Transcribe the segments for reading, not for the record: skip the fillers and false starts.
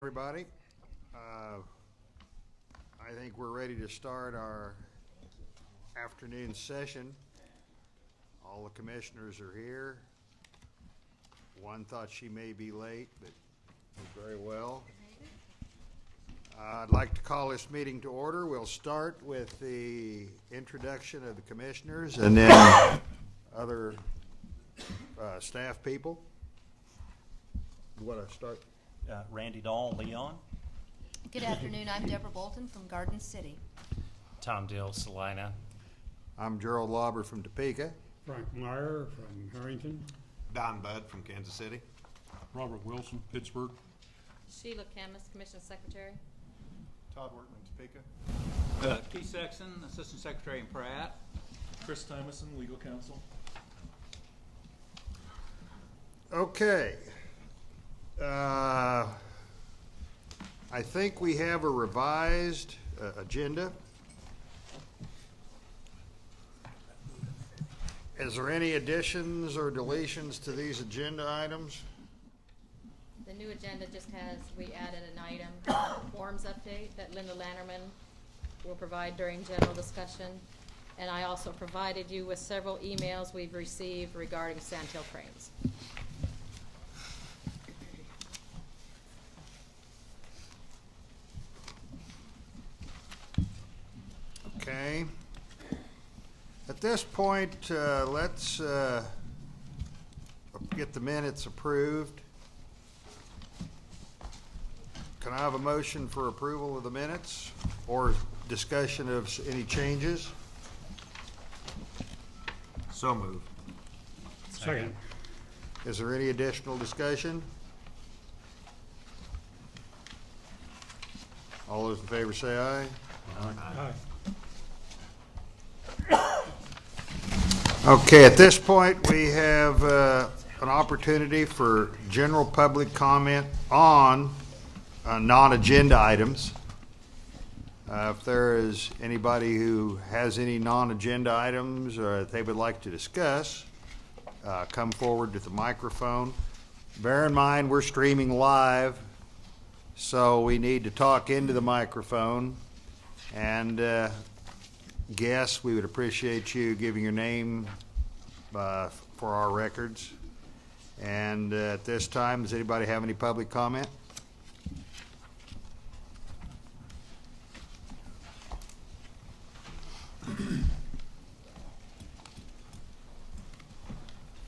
Everybody, I think we're ready to start our afternoon session. All the commissioners are here. One thought she may be late, but very well. I'd like to call this meeting to order. We'll start with the introduction of the commissioners and then other staff people. You want to start? Randy Dahl, Leon. Good afternoon. I'm Deborah Bolton from Garden City. Tom Dill, Salina. I'm Gerald Lauber from Topeka. Frank Meyer from Harrington. Don Budd from Kansas City. Robert Wilson, Pittsburgh. Sheila Camus, Commission Secretary. Todd Workman, Topeka. Keith Sexton, Assistant Secretary in Pratt. Chris Tymason, Legal Counsel. Okay. I think we have a revised agenda. Is there any additions or deletions to these agenda items? The new agenda just has, we added an item, forms update that Linda Lannerman will provide during general discussion. And I also provided you with several emails we've received regarding Sandhill cranes. Okay. At this point, let's get the minutes approved. Can I have a motion for approval of the minutes or discussion of any changes? So moved. Second. Is there any additional discussion? All those in favor say aye. Aye. Okay, at this point, we have an opportunity for general public comment on non-agenda items. If there is anybody who has any non-agenda items or they would like to discuss, come forward to the microphone. Bear in mind, we're streaming live, so we need to talk into the microphone. And guests, we would appreciate you giving your name for our records. And at this time, does anybody have any public comment?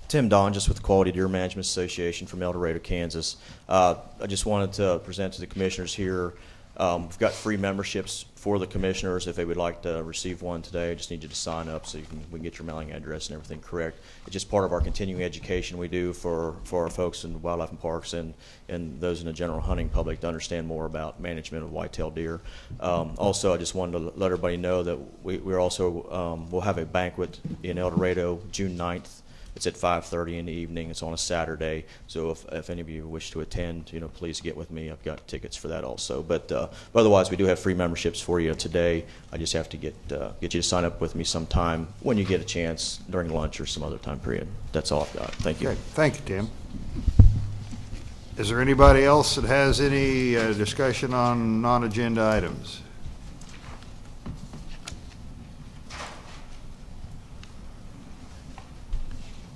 Tim Don, just with the Quality Deer Management Association from El Dorado, Kansas. I just wanted to present to the commissioners here. We've got free memberships for the commissioners. If they would like to receive one today, I just need you to sign up so we can get your mailing address and everything correct. It's just part of our continuing education we do for our folks in wildlife and parks and those in the general hunting public to understand more about management of white-tailed deer. Also, I just wanted to let everybody know that we're also we'll have a banquet in El Dorado June 9th. It's at 5:30 in the evening. It's on a Saturday. So if any of you wish to attend, please get with me. I've got tickets for that also. But otherwise, we do have free memberships for you today. I just have to get you to sign up with me sometime when you get a chance during lunch or some other time period. That's all I've got. Thank you. Okay. Thank you, Tim. Is there anybody else that has any discussion on non-agenda items?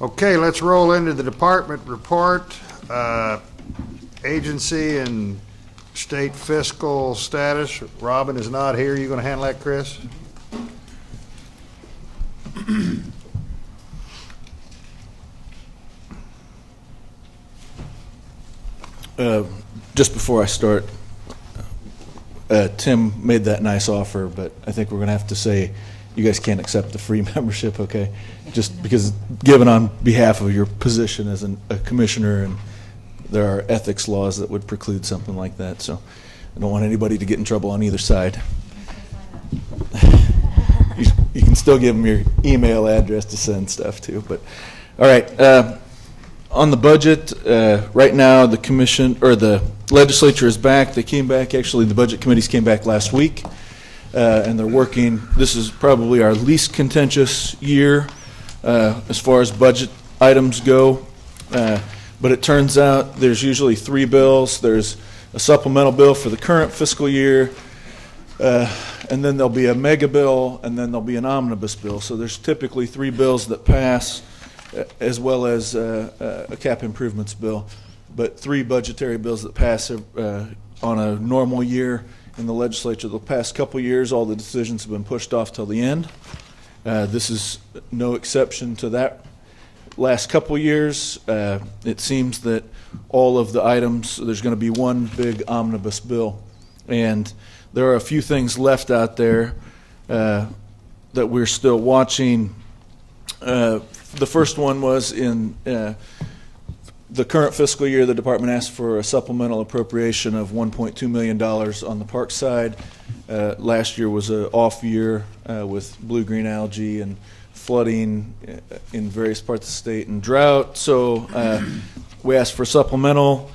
Okay, let's roll into the department report. Agency and state fiscal status. Robin is not here. You going to handle that, Chris? Just before I start, Tim made that nice offer, but I think we're going to have to say you guys can't accept the free membership, okay? Just because given on behalf of your position as a commissioner, and there are ethics laws that would preclude something like that, so I don't want anybody to get in trouble on either side. You can still give them your email address to send stuff to, but all right. On the budget, right now the commission or the legislature is back. They came back, actually the budget committees came back last week. And they're working. This is probably our least contentious year as far as budget items go. But it turns out there's usually three bills. There's a supplemental bill for the current fiscal year, and then there'll be a mega bill, and then there'll be an omnibus bill. So there's typically 3 bills that pass, as well as a cap improvements bill, but 3 budgetary bills that pass on a normal year in the legislature. The past couple years, all the decisions have been pushed off till the end. This is no exception to that. Last couple years, it seems that all of the items, there's going to be one big omnibus bill. And there are a few things left out there that we're still watching. The first one was in the current fiscal year, the department asked for a supplemental appropriation of $1.2 million on the park side. Last year was an off year with blue-green algae and flooding in various parts of the state and drought. So we asked for supplemental.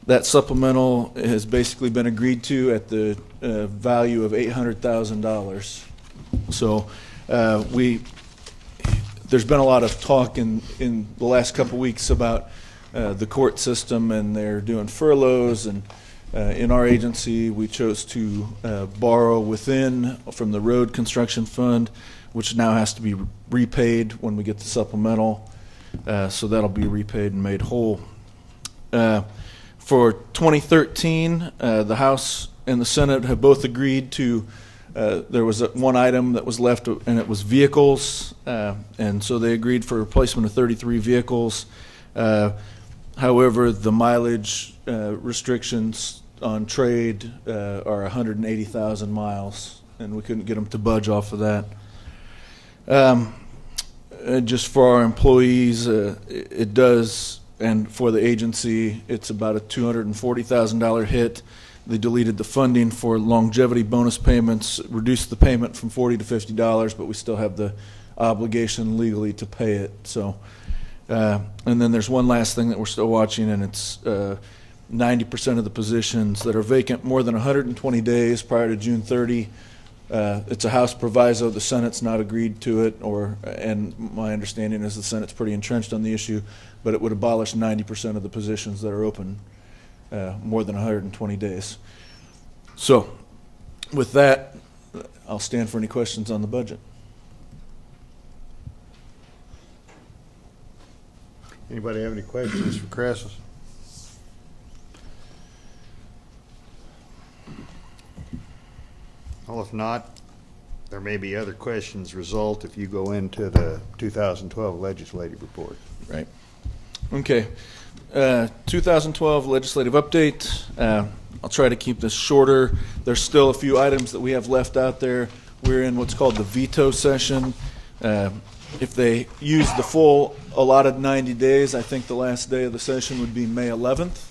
That supplemental has basically been agreed to at the value of $800,000. So there's been a lot of talk in the last couple weeks about the court system, and they're doing furloughs. And in our agency, we chose to borrow from the road construction fund, which now has to be repaid when we get the supplemental. So that'll be repaid and made whole. For 2013, the House and the Senate have both agreed to, there was one item that was left, and it was vehicles, and so they agreed for replacement of 33 vehicles. However, the mileage restrictions on trade are 180,000 miles, and we couldn't get them to budge off of that. Just for our employees, it does, and for the agency, it's about a $240,000 hit. They deleted the funding for longevity bonus payments, reduced the payment from $40 to $50, but we still have the obligation legally to pay it. So, and then there's one last thing that we're still watching, and it's 90% of the positions that are vacant more than 120 days prior to June 30. It's a House proviso. The Senate's not agreed to it, and my understanding is the Senate's pretty entrenched on the issue, but it would abolish 90% of the positions that are open more than 120 days. So with that, I'll stand for any questions on the budget. Anybody have any questions for Chris? Well, if not, there may be other questions result if you go into the 2012 legislative report. Right. Okay. 2012 legislative update. I'll try to keep this shorter. There's still a few items that we have left out there. We're in what's called the veto session. If they use the full allotted 90 days, I think the last day of the session would be May 11th.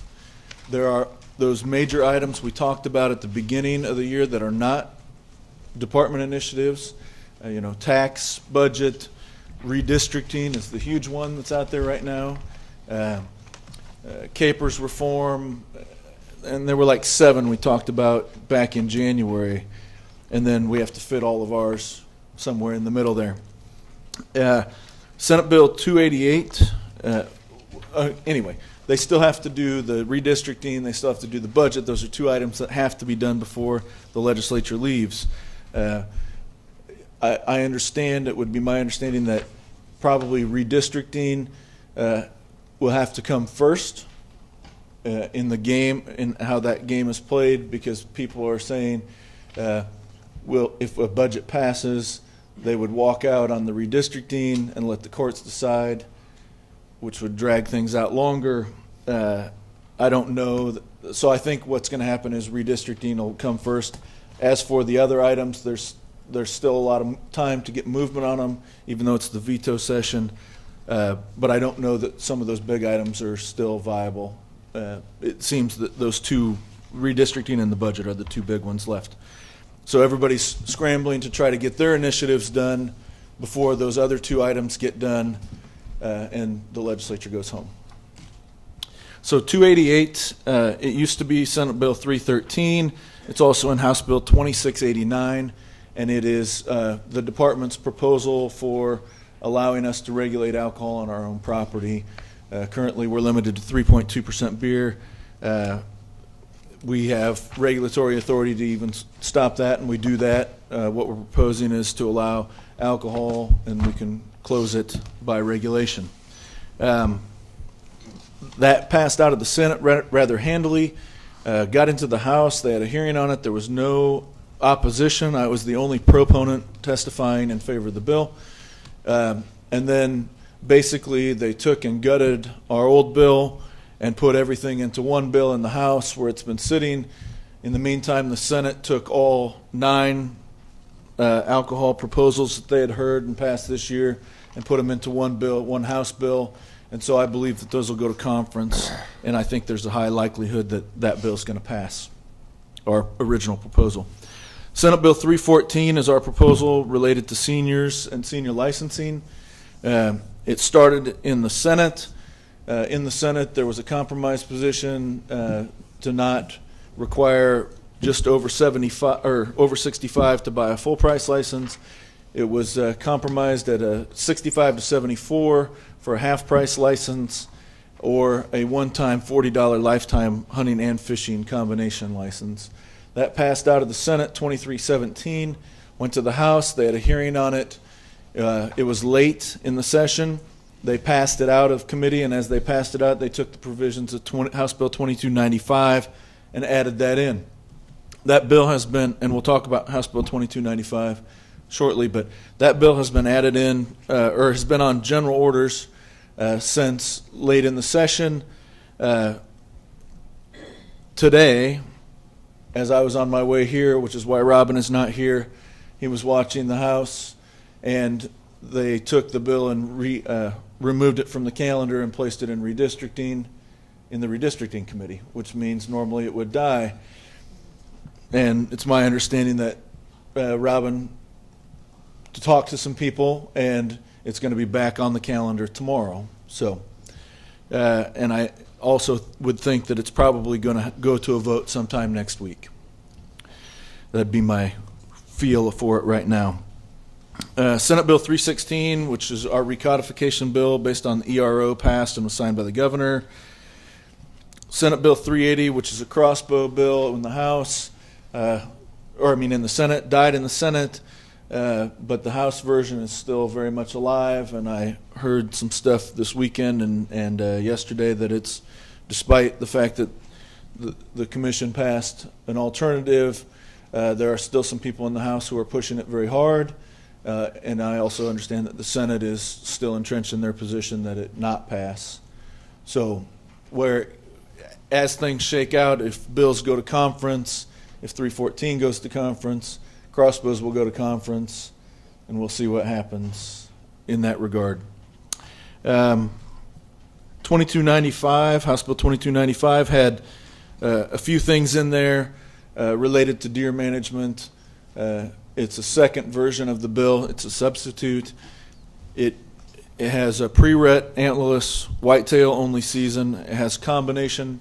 There are those major items we talked about at the beginning of the year that are not department initiatives. Tax, budget, redistricting is the huge one that's out there right now. Capers reform, and there were like 7 we talked about back in January, and then we have to fit all of ours somewhere in the middle there. Senate Bill 288, anyway, they still have to do the redistricting, they still have to do the budget. Those are 2 items that have to be done before the legislature leaves. I understand, it would be my understanding that probably redistricting will have to come first in the game, in how that game is played, because people are saying, if a budget passes, they would walk out on the redistricting and let the courts decide, which would drag things out longer. I don't know. So I think what's going to happen is redistricting will come first. As for the other items, there's still a lot of time to get movement on them, even though it's the veto session. But I don't know that some of those big items are still viable. It seems that those 2, redistricting and the budget, are the 2 big ones left. So everybody's scrambling to try to get their initiatives done before those other 2 items get done, and the legislature goes home. So 288, it used to be Senate Bill 313. It's also in House Bill 2689, and it is the department's proposal for allowing us to regulate alcohol on our own property. Currently, we're limited to 3.2% beer. we have regulatory authority to even stop that, and we do that. What we're proposing is to allow alcohol, and we can close it by regulation. That passed out of the Senate rather handily, got into the House. They had a hearing on it. There was no opposition. I was the only proponent testifying in favor of the bill. And then basically they took and gutted our old bill and put everything into one bill in the House where it's been sitting. In the meantime, the Senate took all 9 alcohol proposals that they had heard and passed this year and put them into one bill, one House bill. And so I believe that those will go to conference, and I think there's a high likelihood that that bill is going to pass, our original proposal. Senate Bill 314 is our proposal related to seniors and senior licensing. It started in the Senate. In the Senate, there was a compromise position to not require just over 75 or over 65 to buy a full price license. It was compromised at a 65 to 74 for a half price license, or a one-time $40 lifetime hunting and fishing combination license. That passed out of the Senate 2317, went to the House. They had a hearing on it. It was late in the session. They passed it out of committee, and as they passed it out, they took the provisions of House Bill 2295 and added that in. That bill has been, and we'll talk about House Bill 2295 shortly, but that bill has been added in, or has been on general orders since late in the session. Today, as I was on my way here, which is why Robin is not here, he was watching the House, and they took the bill and removed it from the calendar and placed it in redistricting, in the redistricting committee, which means normally it would die. And it's my understanding that Robin to talk to some people, and it's going to be back on the calendar tomorrow. So, and I also would think that it's probably going to go to a vote sometime next week. That'd be my feel for it right now. Senate Bill 316, which is our recodification bill based on the ERO passed and was signed by the governor. Senate Bill 380, which is a crossbow bill in the House, in the Senate, died in the Senate, but the House version is still very much alive, and I heard some stuff this weekend and yesterday that it's, despite the fact that the commission passed an alternative, there are still some people in the House who are pushing it very hard. And I also understand that the Senate is still entrenched in their position that it not pass. So as things shake out, if bills go to conference, if 314 goes to conference, crossbows will go to conference, and we'll see what happens in that regard. 2295, House Bill 2295 had a few things in there related to deer management. It's a second version of the bill. It's a substitute. It has a pre-rut, antlerless, whitetail only season. It has combination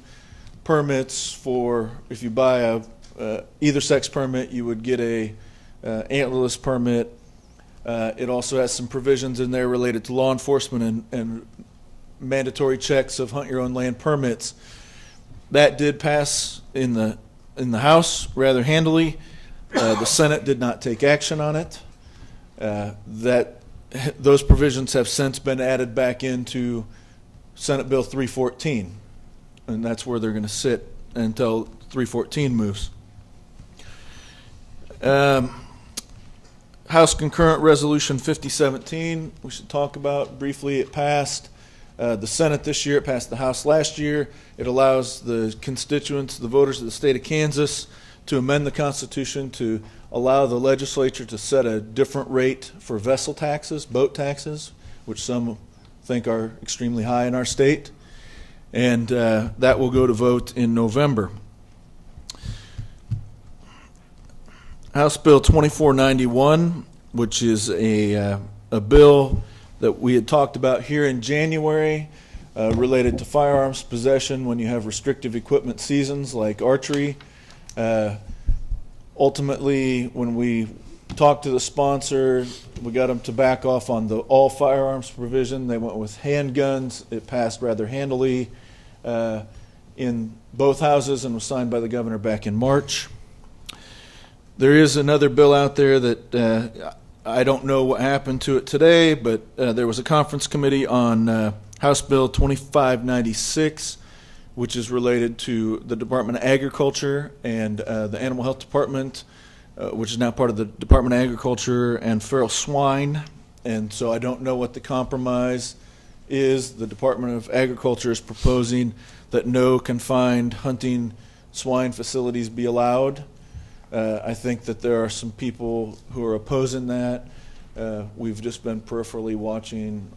permits for, if you buy a either sex permit, you would get a antlerless permit. It also has some provisions in there related to law enforcement and mandatory checks of hunt your own land permits. That did pass in the House rather handily. The Senate did not take action on it. Those provisions have since been added back into Senate Bill 314, and that's where they're going to sit until 314 moves. House Concurrent Resolution 5017, we should talk about briefly. It passed the Senate this year. It passed the House last year. It allows the constituents, the voters of the state of Kansas, to amend the Constitution to allow the legislature to set a different rate for vessel taxes, boat taxes, which some think are extremely high in our state. And that will go to vote in November. House Bill 2491, which is a bill that we had talked about here in January, related to firearms possession when you have restrictive equipment seasons like archery. Ultimately, when we talked to the sponsor, we got them to back off on the all firearms provision. They went with handguns. It passed rather handily. in both houses and was signed by the governor back in March. There is another bill out there that I don't know what happened to it today, but there was a conference committee on House Bill 2596, which is related to the Department of Agriculture and the Animal Health Department, which is now part of the Department of Agriculture, and feral swine. And so I don't know what the compromise is. The Department of Agriculture is proposing that no confined hunting swine facilities be allowed. I think that there are some people who are opposing that. We've just been peripherally watching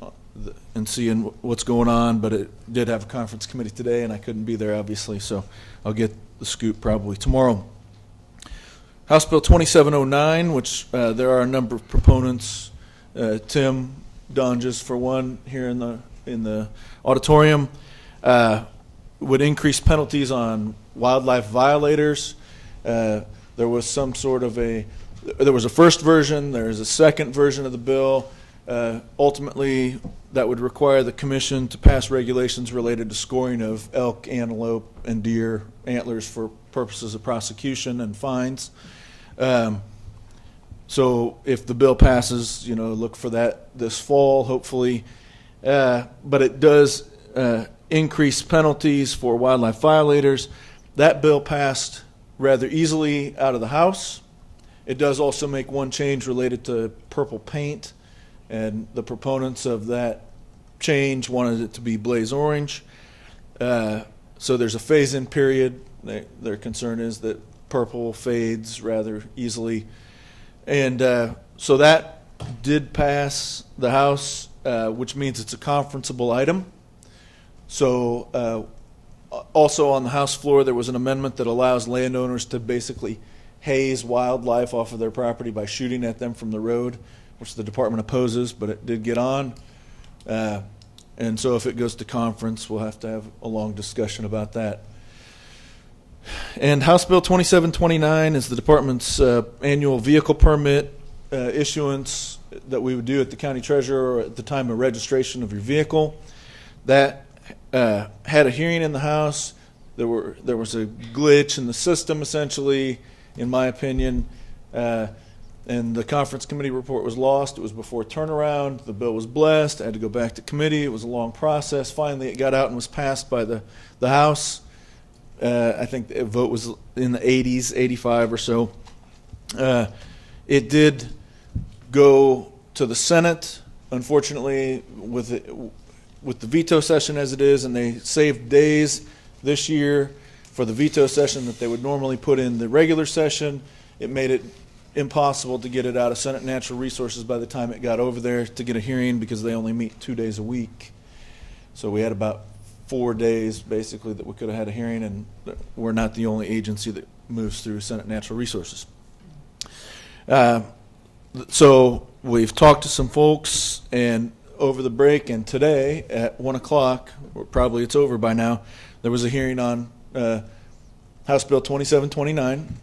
and seeing what's going on, but it did have a conference committee today, and I couldn't be there, obviously, so I'll get the scoop probably tomorrow. House Bill 2709, which there are a number of proponents. Tim Donges, for one, here in the auditorium, would increase penalties on wildlife violators. There was some sort of there was a first version, there's a second version of the bill. Ultimately, that would require the commission to pass regulations related to scoring of elk, antelope, and deer antlers for purposes of prosecution and fines. So if the bill passes, look for that this fall, hopefully. But it does increase penalties for wildlife violators. That bill passed rather easily out of the House. It does also make one change related to purple paint, and the proponents of that change wanted it to be blaze orange. So there's a phase-in period. Their concern is that purple fades rather easily. And so that did pass the House, which means it's a conferenceable item. So also on the House floor, there was an amendment that allows landowners to basically haze wildlife off of their property by shooting at them from the road, which the department opposes, but it did get on. And so if it goes to conference, we'll have to have a long discussion about that. And House Bill 2729 is the department's annual vehicle permit issuance that we would do at the county treasurer or at the time of registration of your vehicle. That had a hearing in the House. There was a glitch in the system, essentially, in my opinion, and the conference committee report was lost. It was before turnaround. The bill was blessed. I had to go back to committee. It was a long process. Finally, it got out and was passed by the House. I think the vote was in the 80s, 85 or so. It did go to the Senate, unfortunately, with the veto session as it is, and they saved days this year for the veto session that they would normally put in the regular session. It made it impossible to get it out of Senate Natural Resources by the time it got over there to get a hearing, because they only meet 2 days a week. So we had about 4 days, basically, that we could have had a hearing, and we're not the only agency that moves through Senate Natural Resources. So we've talked to some folks, and over the break and today at 1 o'clock, or probably it's over by now, there was a hearing on House Bill 2729.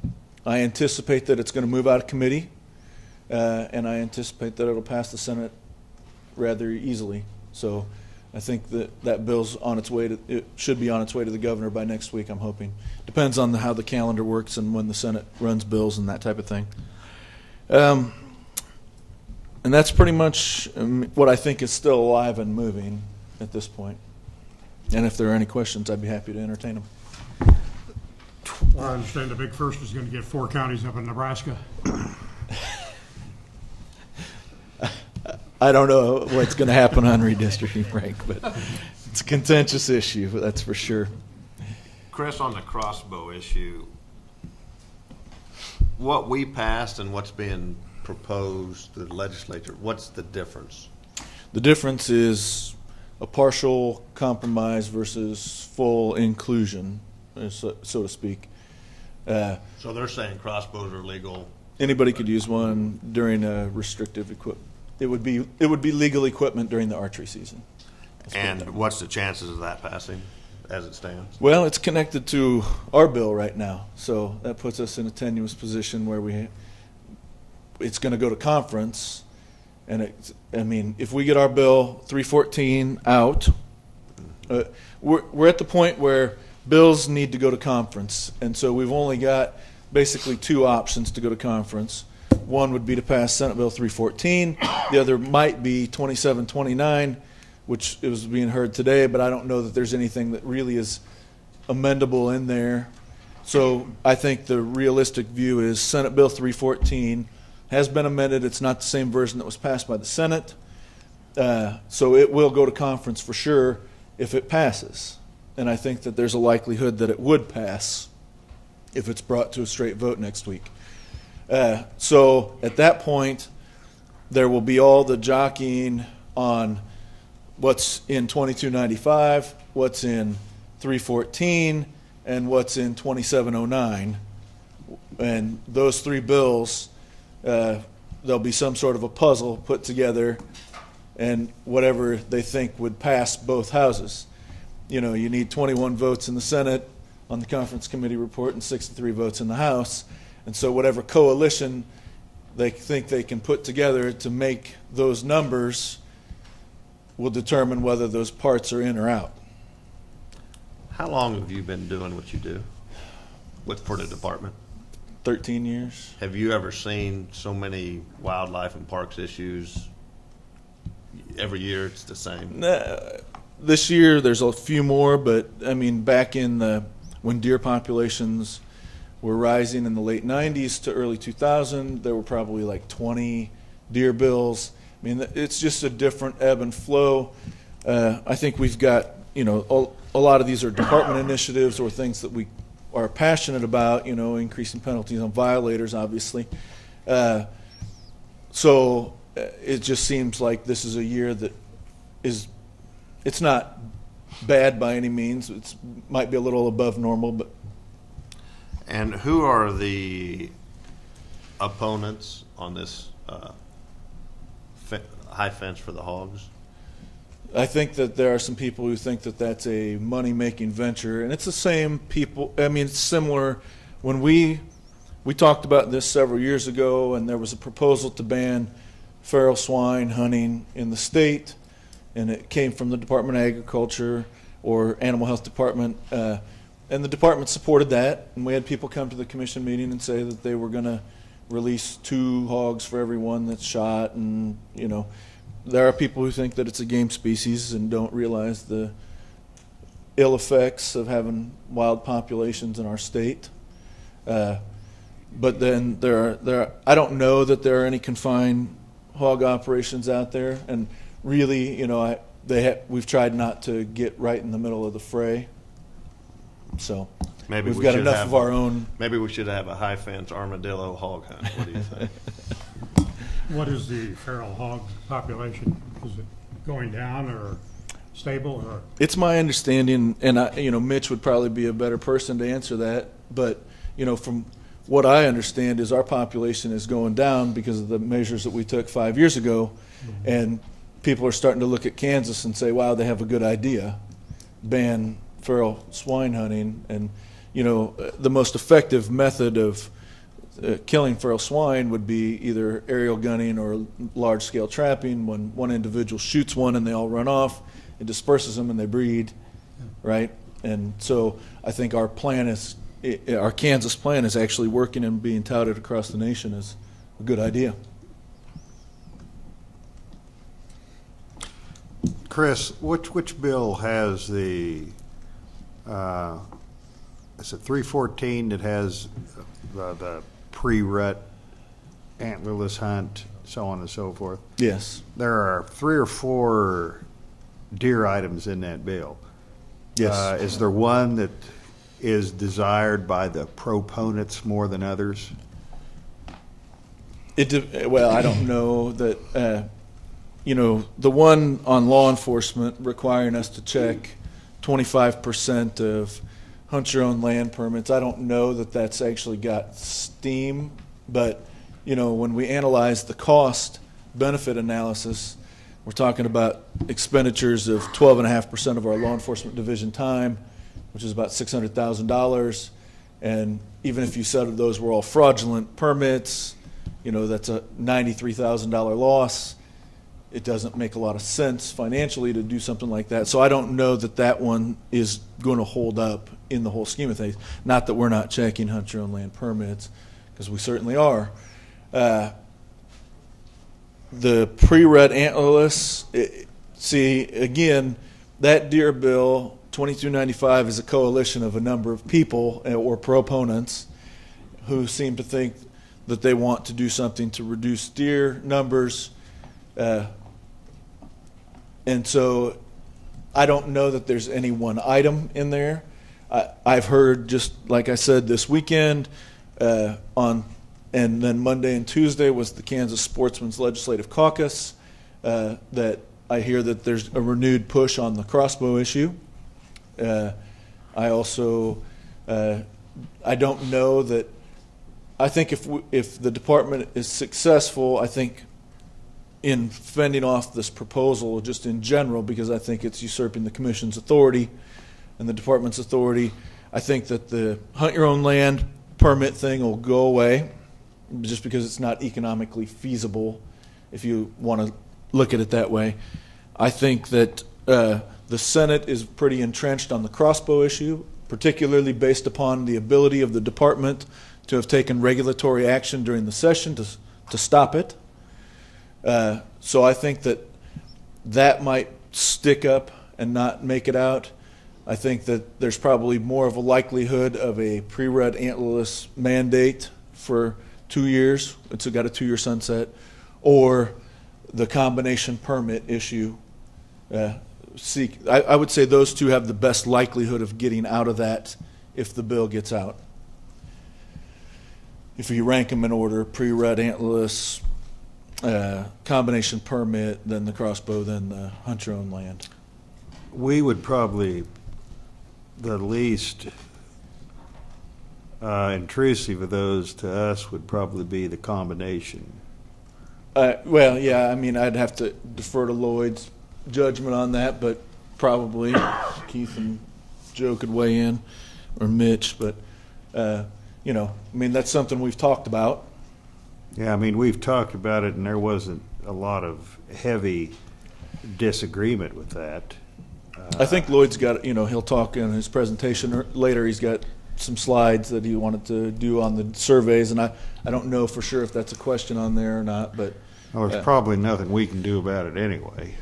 I anticipate that it's going to move out of committee, and I anticipate that it'll pass the Senate rather easily. So I think that bill's on its way it should be on its way to the governor by next week, I'm hoping. Depends on how the calendar works and when the Senate runs bills and that type of thing. And that's pretty much what I think is still alive and moving at this point. And if there are any questions, I'd be happy to entertain them. Well, I understand the big first is going to get 4 counties up in Nebraska. I don't know what's going to happen on redistricting, Frank, but it's a contentious issue, that's for sure. Chris, on the crossbow issue, what we passed and what's being proposed to the legislature, what's the difference? The difference is a partial compromise versus full inclusion, so to speak. So they're saying crossbows are legal. Anybody could use one during a restrictive equipment. It would be legal equipment during the archery season. And what's the chances of that passing as it stands? Well, it's connected to our bill right now, so that puts us in a tenuous position where it's going to go to conference. And if we get our bill 314 out, we're at the point where bills need to go to conference, and so we've only got basically two options to go to conference. One would be to pass Senate Bill 314. The other might be 2729, which is being heard today, but I don't know that there's anything that really is amendable in there. So I think the realistic view is Senate Bill 314 has been amended. It's not the same version that was passed by the Senate. So it will go to conference for sure if it passes. And I think that there's a likelihood that it would pass if it's brought to a straight vote next week. So at that point, there will be all the jockeying on what's in 2295, what's in 314, and what's in 2709. And those three bills, there'll be some sort of a puzzle put together, and whatever they think would pass both houses. You know, you need 21 votes in the Senate on the conference committee report and 63 votes in the House. And so whatever coalition they think they can put together to make those numbers will determine whether those parts are in or out. How long have you been doing what you do for the department? 13 years. Have you ever seen so many wildlife and parks issues? Every year it's the same. This year there's a few more, but I mean back in when deer populations were rising in the late 90s to early 2000, there were probably like 20 deer bills. I mean, it's just a different ebb and flow. I think we've got, you know, a lot of these are department initiatives or things that we are passionate about, you know, increasing penalties on violators, obviously. So it just seems like this is a year that it's not bad by any means. It might be a little above normal, but. And who are the opponents on this high fence for the hogs? I think that there are some people who think that that's a money-making venture, and it's the same people. I mean, it's similar. When we talked about this several years ago, and there was a proposal to ban feral swine hunting in the state, and it came from the Department of Agriculture or Animal Health Department, and the department supported that, and we had people come to the commission meeting and say that they were going to release 2 hogs for every one that's shot, and, you know, there are people who think that it's a game species and don't realize the ill effects of having wild populations in our state. But then there are I don't know that there are any confined hog operations out there, and really, you know, we've tried not to get right in the middle of the fray. So Maybe we've we got should enough have of our own. Maybe we should have a high fence armadillo hog hunt. What do you think? What is the feral hog population? Is it going down or stable or? It's my understanding, and you know, Mitch would probably be a better person to answer that. But you know, from what I understand, is our population is going down because of the measures that we took 5 years ago, and people are starting to look at Kansas and say, "Wow, they have a good idea, ban feral swine hunting." And you know, the most effective method of killing feral swine would be either aerial gunning or large-scale trapping. When one individual shoots one and they all run off, it disperses them and they breed, right? And so I think our Kansas plan is actually working and being touted across the nation as a good idea. Chris, which bill has the, is it 314 that has the pre-rut antlerless hunt, so on and so forth? Yes. There are 3 or 4 deer items in that bill. Yes. Is there one that is desired by the proponents more than others? Well, I don't know that. You know, the one on law enforcement requiring us to check 25% of hunt your own land permits. I don't know that that's actually got steam, but you know, when we analyze the cost benefit analysis, we're talking about expenditures of 12.5% of our law enforcement division time, which is about $600,000. And even if you said those were all fraudulent permits, you know, that's a $93,000 loss. It doesn't make a lot of sense financially to do something like that. So I don't know that that one is going to hold up in the whole scheme of things. Not that we're not checking hunt your own land permits, because we certainly are. The pre-rut antlerless, see, again, that deer bill, 2295, is a coalition of a number of people or proponents who seem to think that they want to do something to reduce deer numbers. And so I don't know that there's any one item in there. I've heard, just like I said, this weekend and then Monday and Tuesday was the Kansas Sportsman's Legislative Caucus, that I hear that there's a renewed push on the crossbow issue. I also, I don't know that, I think if the department is successful, I think in fending off this proposal just in general, because I think it's usurping the commission's authority and the department's authority, I think that the hunt your own land permit thing will go away just because it's not economically feasible if you want to look at it that way. I think that the Senate is pretty entrenched on the crossbow issue, particularly based upon the ability of the department to have taken regulatory action during the session to stop it. So I think that might stick up and not make it out. I think that there's probably more of a likelihood of a pre-rut antlerless mandate for 2 years. It's got a 2-year sunset, or the combination permit issue. I would say those two have the best likelihood of getting out of that if the bill gets out. If you rank them in order, pre-rut antlerless, combination permit, then the crossbow, then the hunt your own land. We would probably, the least intrusive of those to us would probably be the combination. Well, yeah, I mean, I'd have to defer to Lloyd's judgment on that, but probably Keith and Joe could weigh in, or Mitch, but, you know, I mean, that's something we've talked about. Yeah, I mean, we've talked about it, and there wasn't a lot of heavy disagreement with that. I think Lloyd's got, you know, he'll talk in his presentation later. He's got some slides that he wanted to do on the surveys, and I don't know for sure if that's a question on there or not, but. Well, there's probably nothing we can do about it anyway.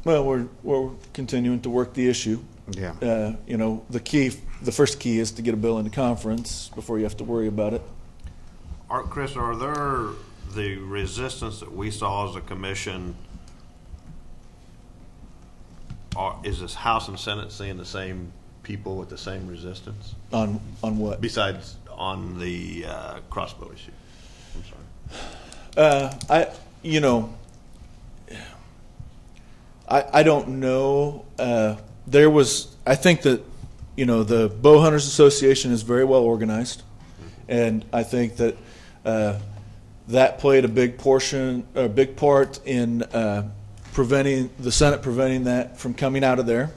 Well, we're continuing to work the issue. Yeah. You know, the first key is to get a bill into conference before you have to worry about it. Chris, are there the resistance that we saw as a commission? Is this House and Senate seeing the same people with the same resistance? On what? Besides on the crossbow issue. I'm sorry. I don't know. I think that, you know, the Bow Hunters Association is very well organized, and I think that that played a big part in preventing the Senate that from coming out of there.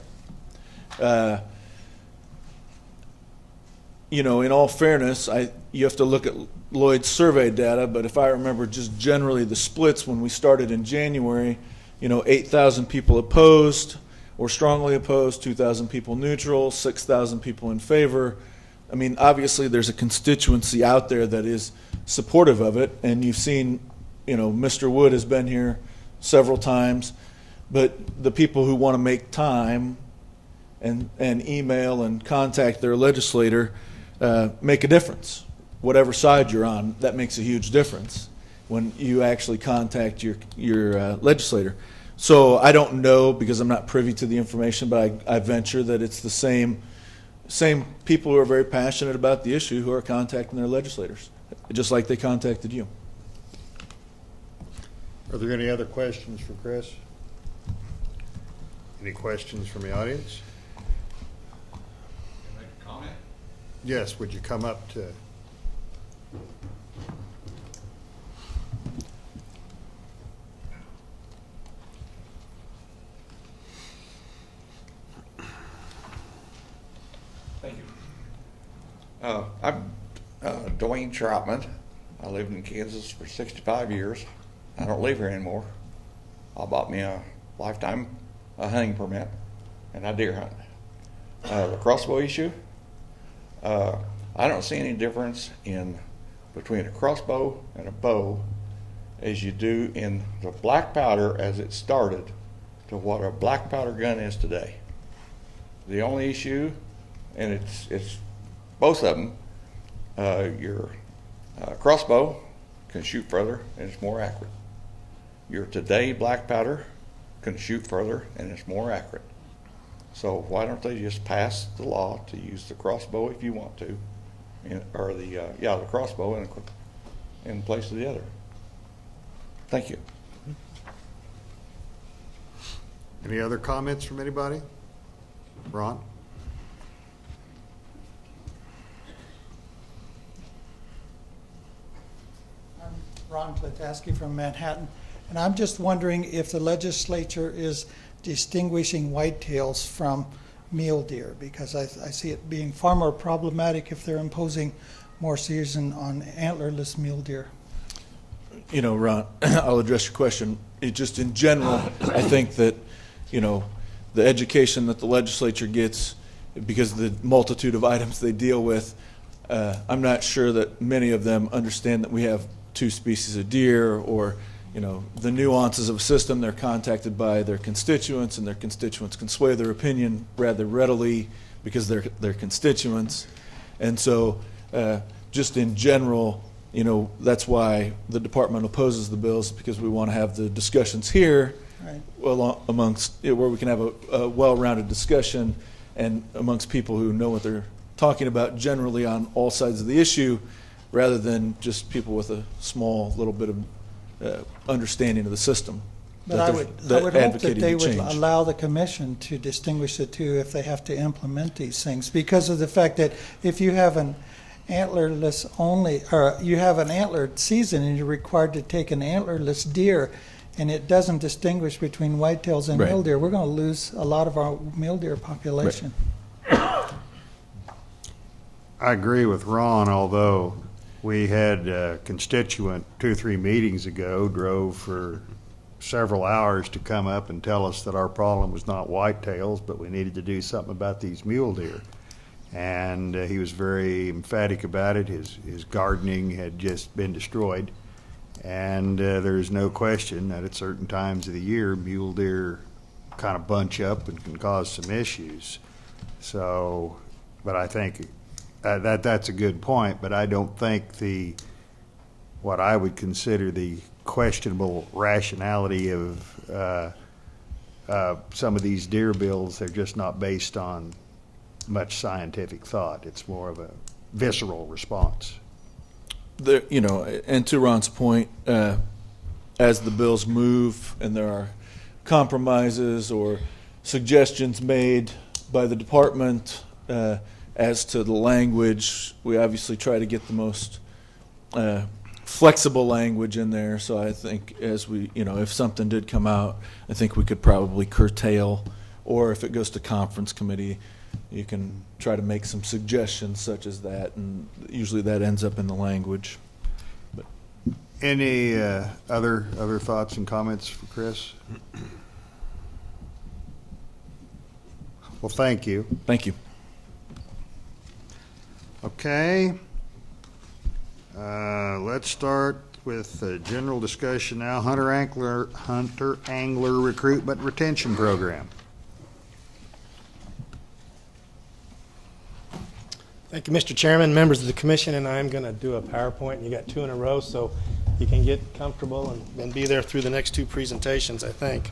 You know, in all fairness, you have to look at Lloyd's survey data, but if I remember just generally the splits when we started in January, you know, 8,000 people opposed or strongly opposed, 2,000 people neutral, 6,000 people in favor. I mean, obviously there's a constituency out there that is supportive of it, and you've seen, you know, Mr. Wood has been here several times, but the people who want to make time and email and contact their legislator make a difference. Whatever side you're on, that makes a huge difference when you actually contact your legislator. So I don't know, because I'm not privy to the information, but I venture that it's the same people who are very passionate about the issue who are contacting their legislators, just like they contacted you. Are there any other questions for Chris? Any questions from the audience? Make a comment? Yes, would you come up to? Thank you. I'm Dwayne Troutman. I lived in Kansas for 65 years. I don't live here anymore. I bought me a lifetime hunting permit, and I deer hunt. The crossbow issue, I don't see any difference between a crossbow and a bow as you do in the black powder as it started to what a black powder gun is today. The only issue, and it's both of them, your crossbow can shoot further and it's more accurate. Your today black powder can shoot further and it's more accurate. So why don't they just pass the law to use the crossbow if you want to, or the crossbow in place of the other. Thank you. Any other comments from anybody? Ron? I'm Ron Klataski from Manhattan, and I'm just wondering if the legislature is distinguishing whitetails from mule deer, because I see it being far more problematic if they're imposing more season on antlerless mule deer. You know, Ron, I'll address your question. Just in general, I think that, the education that the legislature gets, because of the multitude of items they deal with, I'm not sure that many of them understand that we have two species of deer, or, the nuances of a system. They're contacted by their constituents, and their constituents can sway their opinion rather readily because they're their constituents. And so, just in general, that's why the department opposes the bills, because we want to have the discussions here, right, well, amongst where we can have a well-rounded discussion and amongst people who know what they're talking about generally on all sides of the issue, rather than just people with a small little bit of understanding of the system. But I would hope that they would allow the commission to distinguish the two if they have to implement these things, because of the fact that if you have an antlerless only, or you have an antlered season and you're required to take an antlerless deer, and it doesn't distinguish between whitetails and mule deer, we're going to lose a lot of our mule deer population. I agree with Ron, although we had a constituent 2 or 3 meetings ago drove for several hours to come up and tell us that our problem was not whitetails, but we needed to do something about these mule deer. And he was very emphatic about it. His gardening had just been destroyed. And there's no question that at certain times of the year, mule deer kind of bunch up and can cause some issues. So, but I think that's a good point, but I don't think what I would consider the questionable rationality of some of these deer bills, they're just not based on much scientific thought. It's more of a visceral response. And to Ron's point, as the bills move and there are compromises or suggestions made by the department as to the language, we obviously try to get the most flexible language in there. So I think if something did come out, I think we could probably curtail, or if it goes to conference committee, you can try to make some suggestions such as that, and usually that ends up in the language. But any other thoughts and comments for Chris? Well, thank you. Thank you. Okay. Let's start with general discussion now. Hunter Angler Recruitment Retention Program. Thank you, Mr. Chairman, members of the commission, and I'm going to do a PowerPoint, and you got 2 in a row, so you can get comfortable and be there through the next 2 presentations, I think.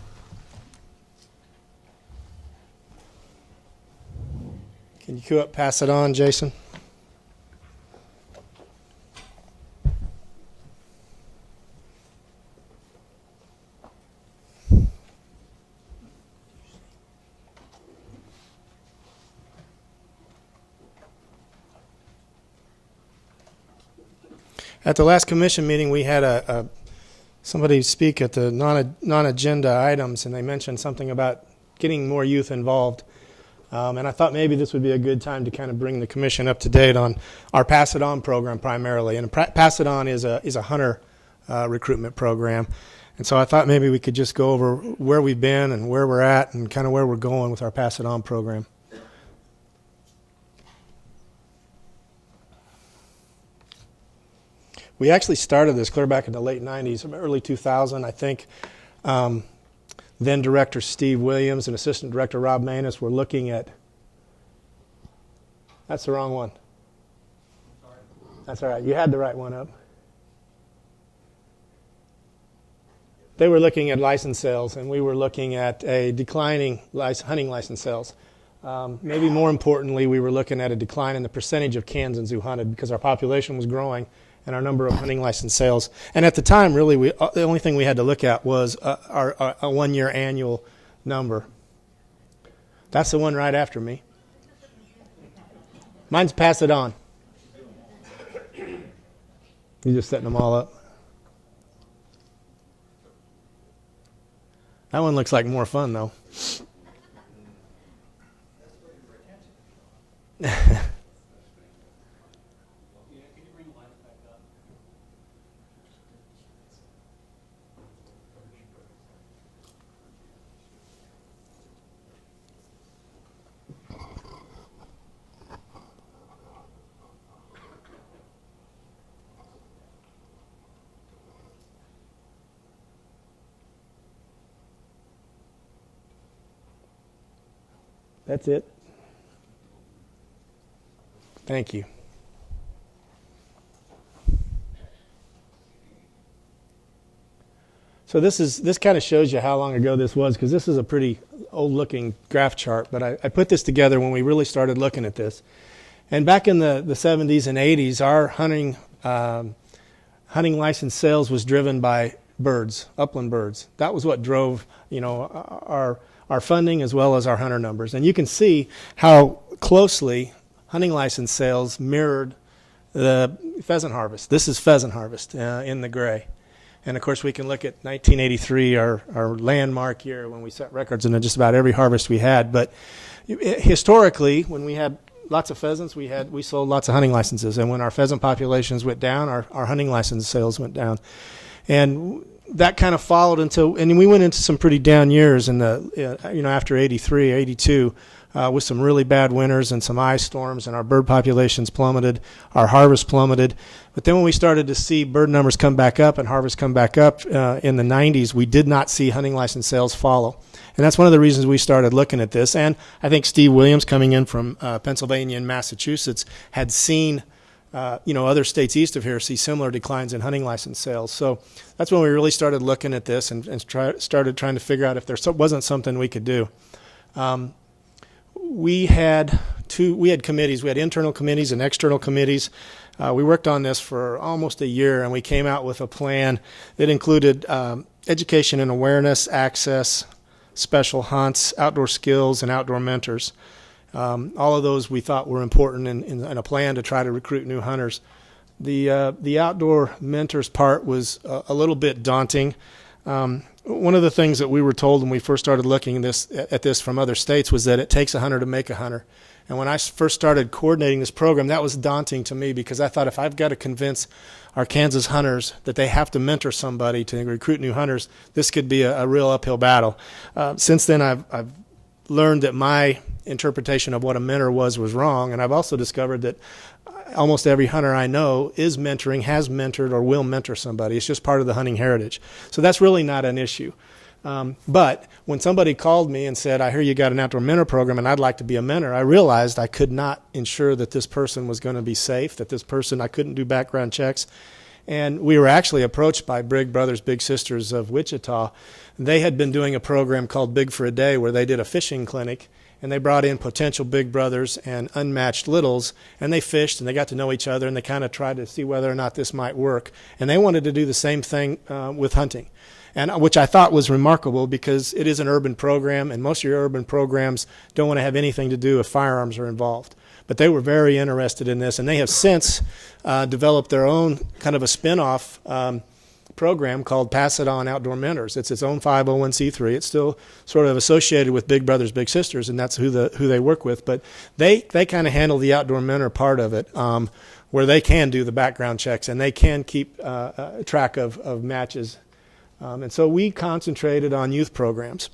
Can you cue up, pass it on, Jason? At the last commission meeting, we had somebody speak at the non-agenda items, and they mentioned something about getting more youth involved. And I thought maybe this would be a good time to kind of bring the commission up to date on our Pass It On program primarily. And Pass It On is a hunter recruitment program. And so I thought maybe we could just go over where we've been and where we're at and kind of where we're going with our Pass It On program. We actually started this clear back in the late 90s, early 2000, I think. Then Director Steve Williams and Assistant Director Rob Manus were looking at... That's the wrong one. That's all right. You had the right one up. They were looking at license sales, and we were looking at a declining hunting license sales. Maybe more importantly, we were looking at a decline in the percentage of Kansans who hunted because our population was growing and our number of hunting license sales. And at the time, really, the only thing we had to look at was our one-year annual number. That's the one right after me. Mine's Pass It On. You're just setting them all up. That one looks like more fun, though. That's it. Thank you. So this kind of shows you how long ago this was, because this is a pretty old-looking graph chart. But I put this together when we really started looking at this. And back in the 70s and 80s, our hunting license sales was driven by birds, upland birds. That was what drove, our funding as well as our hunter numbers. And you can see how closely hunting license sales mirrored the pheasant harvest. This is pheasant harvest in the gray. And of course we can look at 1983, our landmark year when we set records in just about every harvest we had. But historically, when we had lots of pheasants, we sold lots of hunting licenses. And when our pheasant populations went down, our hunting license sales went down. And that kind of followed and we went into some pretty down years in after 83, 82, with some really bad winters and some ice storms, and our bird populations plummeted, our harvest plummeted. But then when we started to see bird numbers come back up and harvest come back up in the 90s, we did not see hunting license sales follow. And that's one of the reasons we started looking at this. And I think Steve Williams, coming in from Pennsylvania and Massachusetts, had seen other states east of here see similar declines in hunting license sales. So that's when we really started looking at this and started trying to figure out if there wasn't something we could do. We had committees. We had internal committees and external committees. We worked on this for almost a year, and we came out with a plan that included education and awareness, access, special hunts, outdoor skills, and outdoor mentors. All of those we thought were important in a plan to try to recruit new hunters. The outdoor mentors part was a little bit daunting. One of the things that we were told when we first started looking at this from other states was that it takes a hunter to make a hunter. And when I first started coordinating this program, that was daunting to me, because I thought if I've got to convince our Kansas hunters that they have to mentor somebody to recruit new hunters, this could be a real uphill battle. Since then, I've learned that my interpretation of what a mentor was wrong, and I've also discovered that almost every hunter I know is mentoring, has mentored, or will mentor somebody. It's just part of the hunting heritage. So that's really not an issue. But when somebody called me and said, I hear you got an outdoor mentor program and I'd like to be a mentor, I realized I could not ensure that this person was going to be safe, that this person, I couldn't do background checks. And we were actually approached by Big Brothers Big Sisters of Wichita. They had been doing a program called Big for a Day, where they did a fishing clinic, and they brought in potential big brothers and unmatched littles, and they fished and they got to know each other, and they kind of tried to see whether or not this might work. And they wanted to do the same thing with hunting, and which I thought was remarkable, because it is an urban program, and most of your urban programs don't want to have anything to do if firearms are involved. But they were very interested in this, and they have since developed their own kind of a spin-off program called Pass It On Outdoor Mentors. It's its own 501c3. It's still sort of associated with Big Brothers Big Sisters, and that's who they work with. But they kind of handle the outdoor mentor part of it, where they can do the background checks and they can keep track of matches. And so we concentrated on youth programs.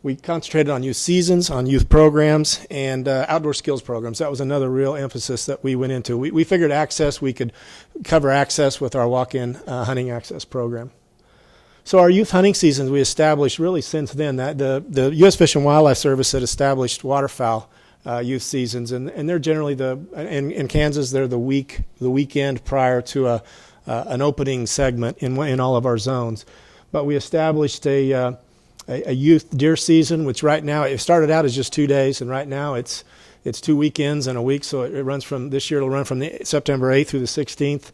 We concentrated on youth seasons, on youth programs, and outdoor skills programs. That was another real emphasis that we went into. We figured access, we could cover access with our walk-in hunting access program. So our youth hunting seasons we established really since then. That the U.S. Fish and Wildlife Service had established waterfowl youth seasons, and they're generally in Kansas they're the weekend prior to an opening segment in all of our zones. But we established a youth deer season, which right now it started out as just 2 days, and right now it's 2 weekends and a week. So it runs from this year. It'll run from September 8th through the 16th.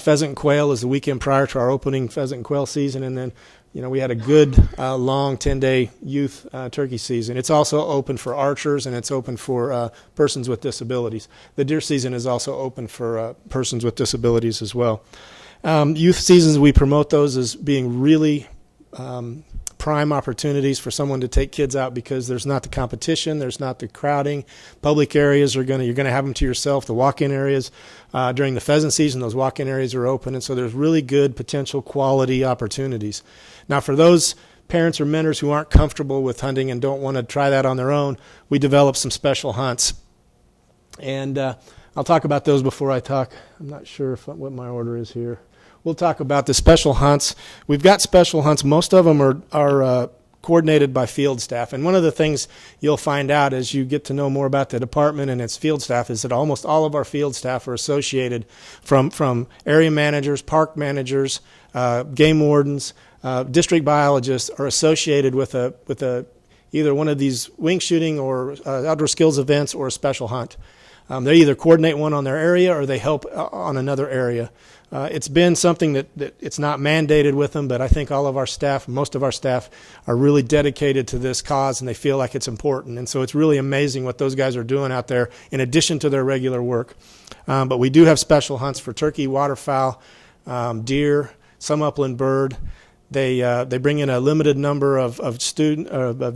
Pheasant and quail is the weekend prior to our opening pheasant and quail season, and then we had a good long 10-day youth turkey season. It's also open for archers, and it's open for persons with disabilities. The deer season is also open for persons with disabilities as well. Youth seasons, we promote those as being really prime opportunities for someone to take kids out because there's not the competition, there's not the crowding. Public areas you're going to have them to yourself. The walk-in areas during the pheasant season, those walk-in areas are open, and so there's really good potential quality opportunities. Now, for those parents or mentors who aren't comfortable with hunting and don't want to try that on their own, we develop some special hunts, and I'll talk about those before I talk. I'm not sure what my order is here. We'll talk about the special hunts. We've got special hunts. Most of them are coordinated by field staff. And one of the things you'll find out as you get to know more about the department and its field staff is that almost all of our field staff are associated from area managers, park managers, game wardens, district biologists are associated with either one of these wing shooting or outdoor skills events or a special hunt. They either coordinate one on their area or they help on another area. It's been something that it's not mandated with them, but I think all of our staff, most of our staff, are really dedicated to this cause, and they feel like it's important. And so it's really amazing what those guys are doing out there in addition to their regular work. But we do have special hunts for turkey, waterfowl, deer, some upland bird. They bring in a limited number of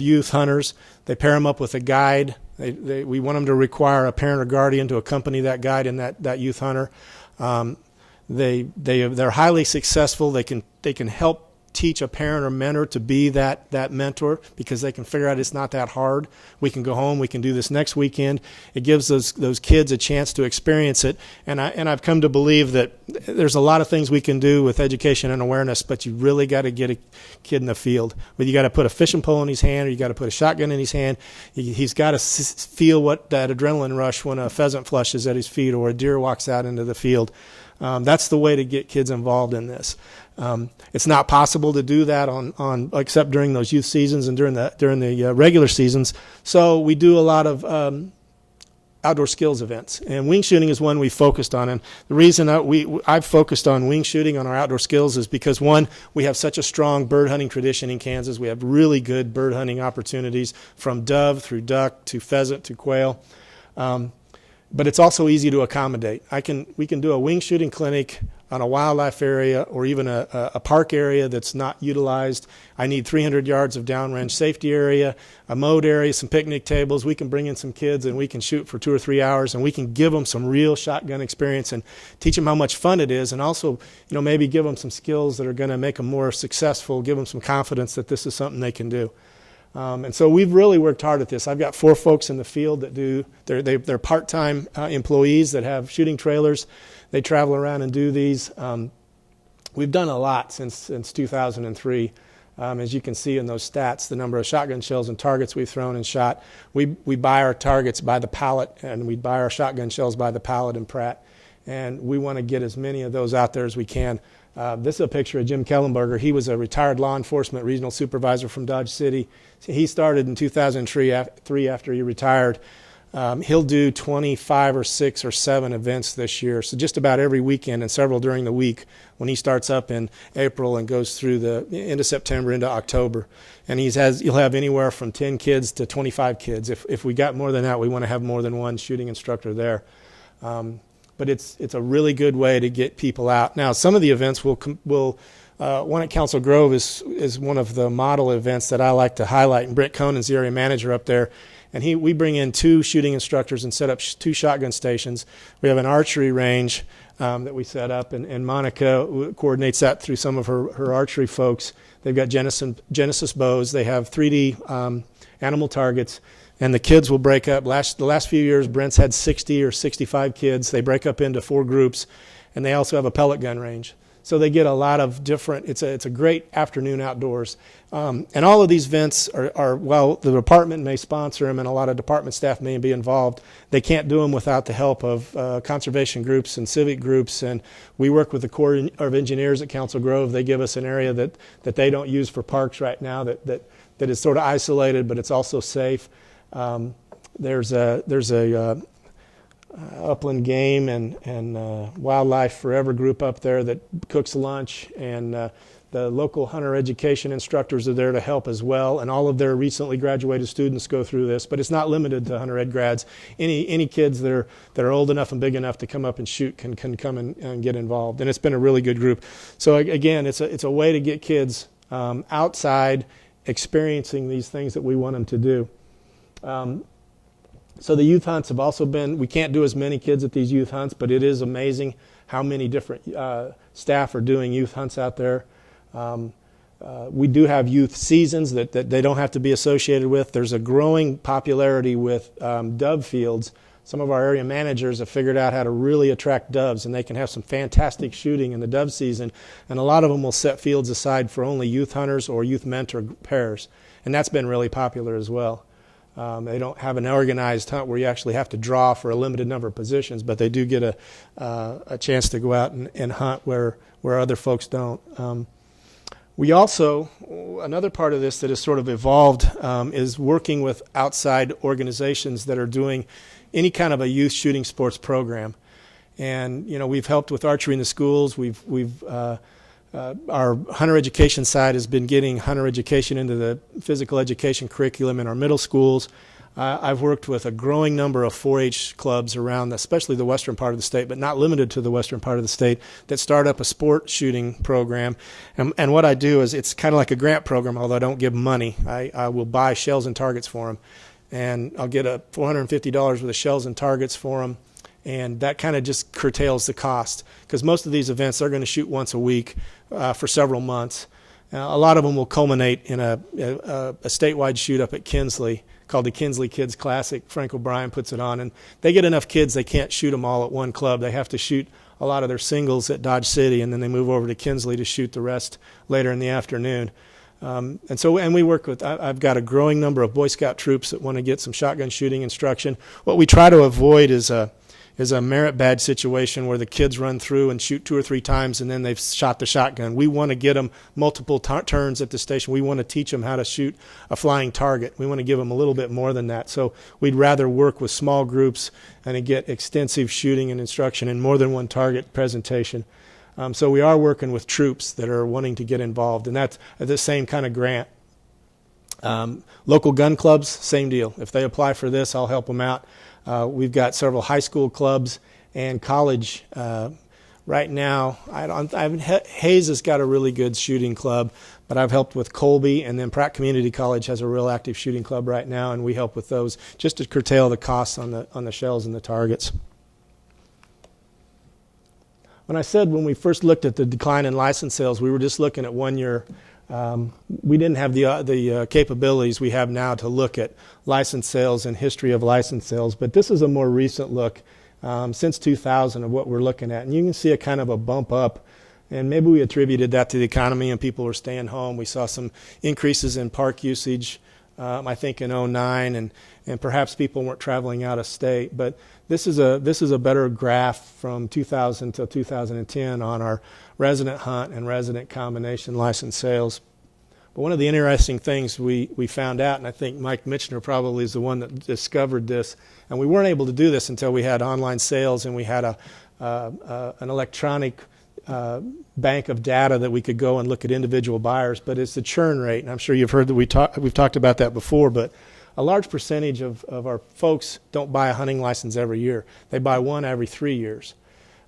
youth hunters. They pair them up with a guide. We want them to require a parent or guardian to accompany that guide and that youth hunter. They're highly successful. They can help teach a parent or mentor to be that mentor because they can figure out it's not that hard. We can go home. We can do this next weekend. It gives those kids a chance to experience it. And I've come to believe that there's a lot of things we can do with education and awareness, but you really got to get a kid in the field. Whether you got to put a fishing pole in his hand or you got to put a shotgun in his hand, he's got to feel what that adrenaline rush when a pheasant flushes at his feet or a deer walks out into the field. That's the way to get kids involved in this. It's not possible to do that on except during those youth seasons and during the regular seasons. So we do a lot of outdoor skills events, and wing shooting is one we focused on. And the reason I've focused on wing shooting on our outdoor skills is because, one, we have such a strong bird hunting tradition in Kansas. We have really good bird hunting opportunities from dove through duck to pheasant to quail. But it's also easy to accommodate. We can do a wing shooting clinic on a wildlife area or even a park area that's not utilized. I need 300 yards of downrange safety area, a mowed area, some picnic tables. We can bring in some kids and we can shoot for 2 or 3 hours, and we can give them some real shotgun experience and teach them how much fun it is, and also maybe give them some skills that are going to make them more successful, give them some confidence that this is something they can do. And so we've really worked hard at this. I've got 4 folks in the field that they're part-time employees that have shooting trailers. They travel around and do these. We've done a lot since 2003. As you can see in those stats, the number of shotgun shells and targets we've thrown and shot. We buy our targets by the pallet, and we buy our shotgun shells by the pallet in Pratt. And we want to get as many of those out there as we can. This is a picture of Jim Kellenberger. He was a retired law enforcement regional supervisor from Dodge City. He started in 2003 after he retired. He'll do 25 or 6 or 7 events this year, so just about every weekend and several during the week when he starts up in April and goes through the end of September into October. And he'll have anywhere from 10 kids to 25 kids. If we got more than that, we want to have more than one shooting instructor there. But it's a really good way to get people out. Now, some of the events will One at Council Grove is one of the model events that I like to highlight, and Brent Conan's the area manager up there. And we bring in 2 shooting instructors and set up 2 shotgun stations. We have an archery range that we set up, and Monica coordinates that through some of her archery folks. They've got Genesis bows. They have 3D animal targets, and the kids will break up. The last few years, Brent's had 60 or 65 kids. They break up into 4 groups, and they also have a pellet gun range. So they get a lot of different, it's a great afternoon outdoors. And all of these events are, while the department may sponsor them and a lot of department staff may be involved, they can't do them without the help of conservation groups and civic groups. And we work with the Corps of Engineers at Council Grove. They give us an area that they don't use for parks right now that is sort of isolated, but it's also safe. There's a Upland Game and Wildlife Forever group up there that cooks lunch, and the local hunter education instructors are there to help as well, and all of their recently graduated students go through this, but it's not limited to hunter ed grads. Any kids that are old enough and big enough to come up and shoot can come and get involved, and it's been a really good group. So again, it's a way to get kids outside experiencing these things that we want them to do. So the youth hunts have also been, we can't do as many kids at these youth hunts, but it is amazing how many different staff are doing youth hunts out there. We do have youth seasons that they don't have to be associated with. There's a growing popularity with dove fields. Some of our area managers have figured out how to really attract doves, and they can have some fantastic shooting in the dove season. And a lot of them will set fields aside for only youth hunters or youth mentor pairs. And that's been really popular as well. They don't have an organized hunt where you actually have to draw for a limited number of positions, but they do get a chance to go out and hunt where other folks don't. We also, another part of this that has sort of evolved is working with outside organizations that are doing any kind of a youth shooting sports program. And, we've helped with archery in the schools. Our hunter education side has been getting hunter education into the physical education curriculum in our middle schools. I've worked with a growing number of 4-H clubs around, especially the western part of the state, but not limited to the western part of the state, that start up a sport shooting program. And what I do is it's kind of like a grant program, although I don't give them money. I will buy shells and targets for them. And I'll get $450 worth of shells and targets for them. And that kind of just curtails the cost, because most of these events they're going to shoot once a week for several months. A lot of them will culminate in a statewide shoot up at Kinsley called the Kinsley Kids Classic. Frank O'Brien puts it on, and they get enough kids they can't shoot them all at one club. They have to shoot a lot of their singles at Dodge City, and then they move over to Kinsley to shoot the rest later in the afternoon. And we work with, I've got a growing number of Boy Scout troops that want to get some shotgun shooting instruction. What we try to avoid is a merit badge situation where the kids run through and shoot 2 or 3 times and then they've shot the shotgun. We want to get them multiple turns at the station. We want to teach them how to shoot a flying target. We want to give them a little bit more than that. So we'd rather work with small groups and get extensive shooting and instruction in more than one target presentation. So we are working with troops that are wanting to get involved, and that's the same kind of grant. Local gun clubs, same deal. If they apply for this, I'll help them out. We've got several high school clubs and college. Right now, Hayes has got a really good shooting club, but I've helped with Colby, and then Pratt Community College has a real active shooting club right now, and we help with those just to curtail the costs on the shells and the targets. When I said when we first looked at the decline in license sales, we were just looking at 1 year. We didn't have the capabilities we have now to look at license sales and history of license sales, but this is a more recent look since 2000 of what we're looking at. And you can see a kind of a bump up, and maybe we attributed that to the economy and people were staying home. We saw some increases in park usage, I think in 2009, and perhaps people weren't traveling out of state. But this is a better graph from 2000 to 2010 on our resident hunt and resident combination license sales. But one of the interesting things we found out, and I think Mike Mitchner probably is the one that discovered this, and we weren't able to do this until we had online sales and we had an electronic bank of data that we could go and look at individual buyers, but it's the churn rate. And I'm sure you've heard that we've talked about that before, but a large percentage of our folks don't buy a hunting license every year. They buy one every 3 years.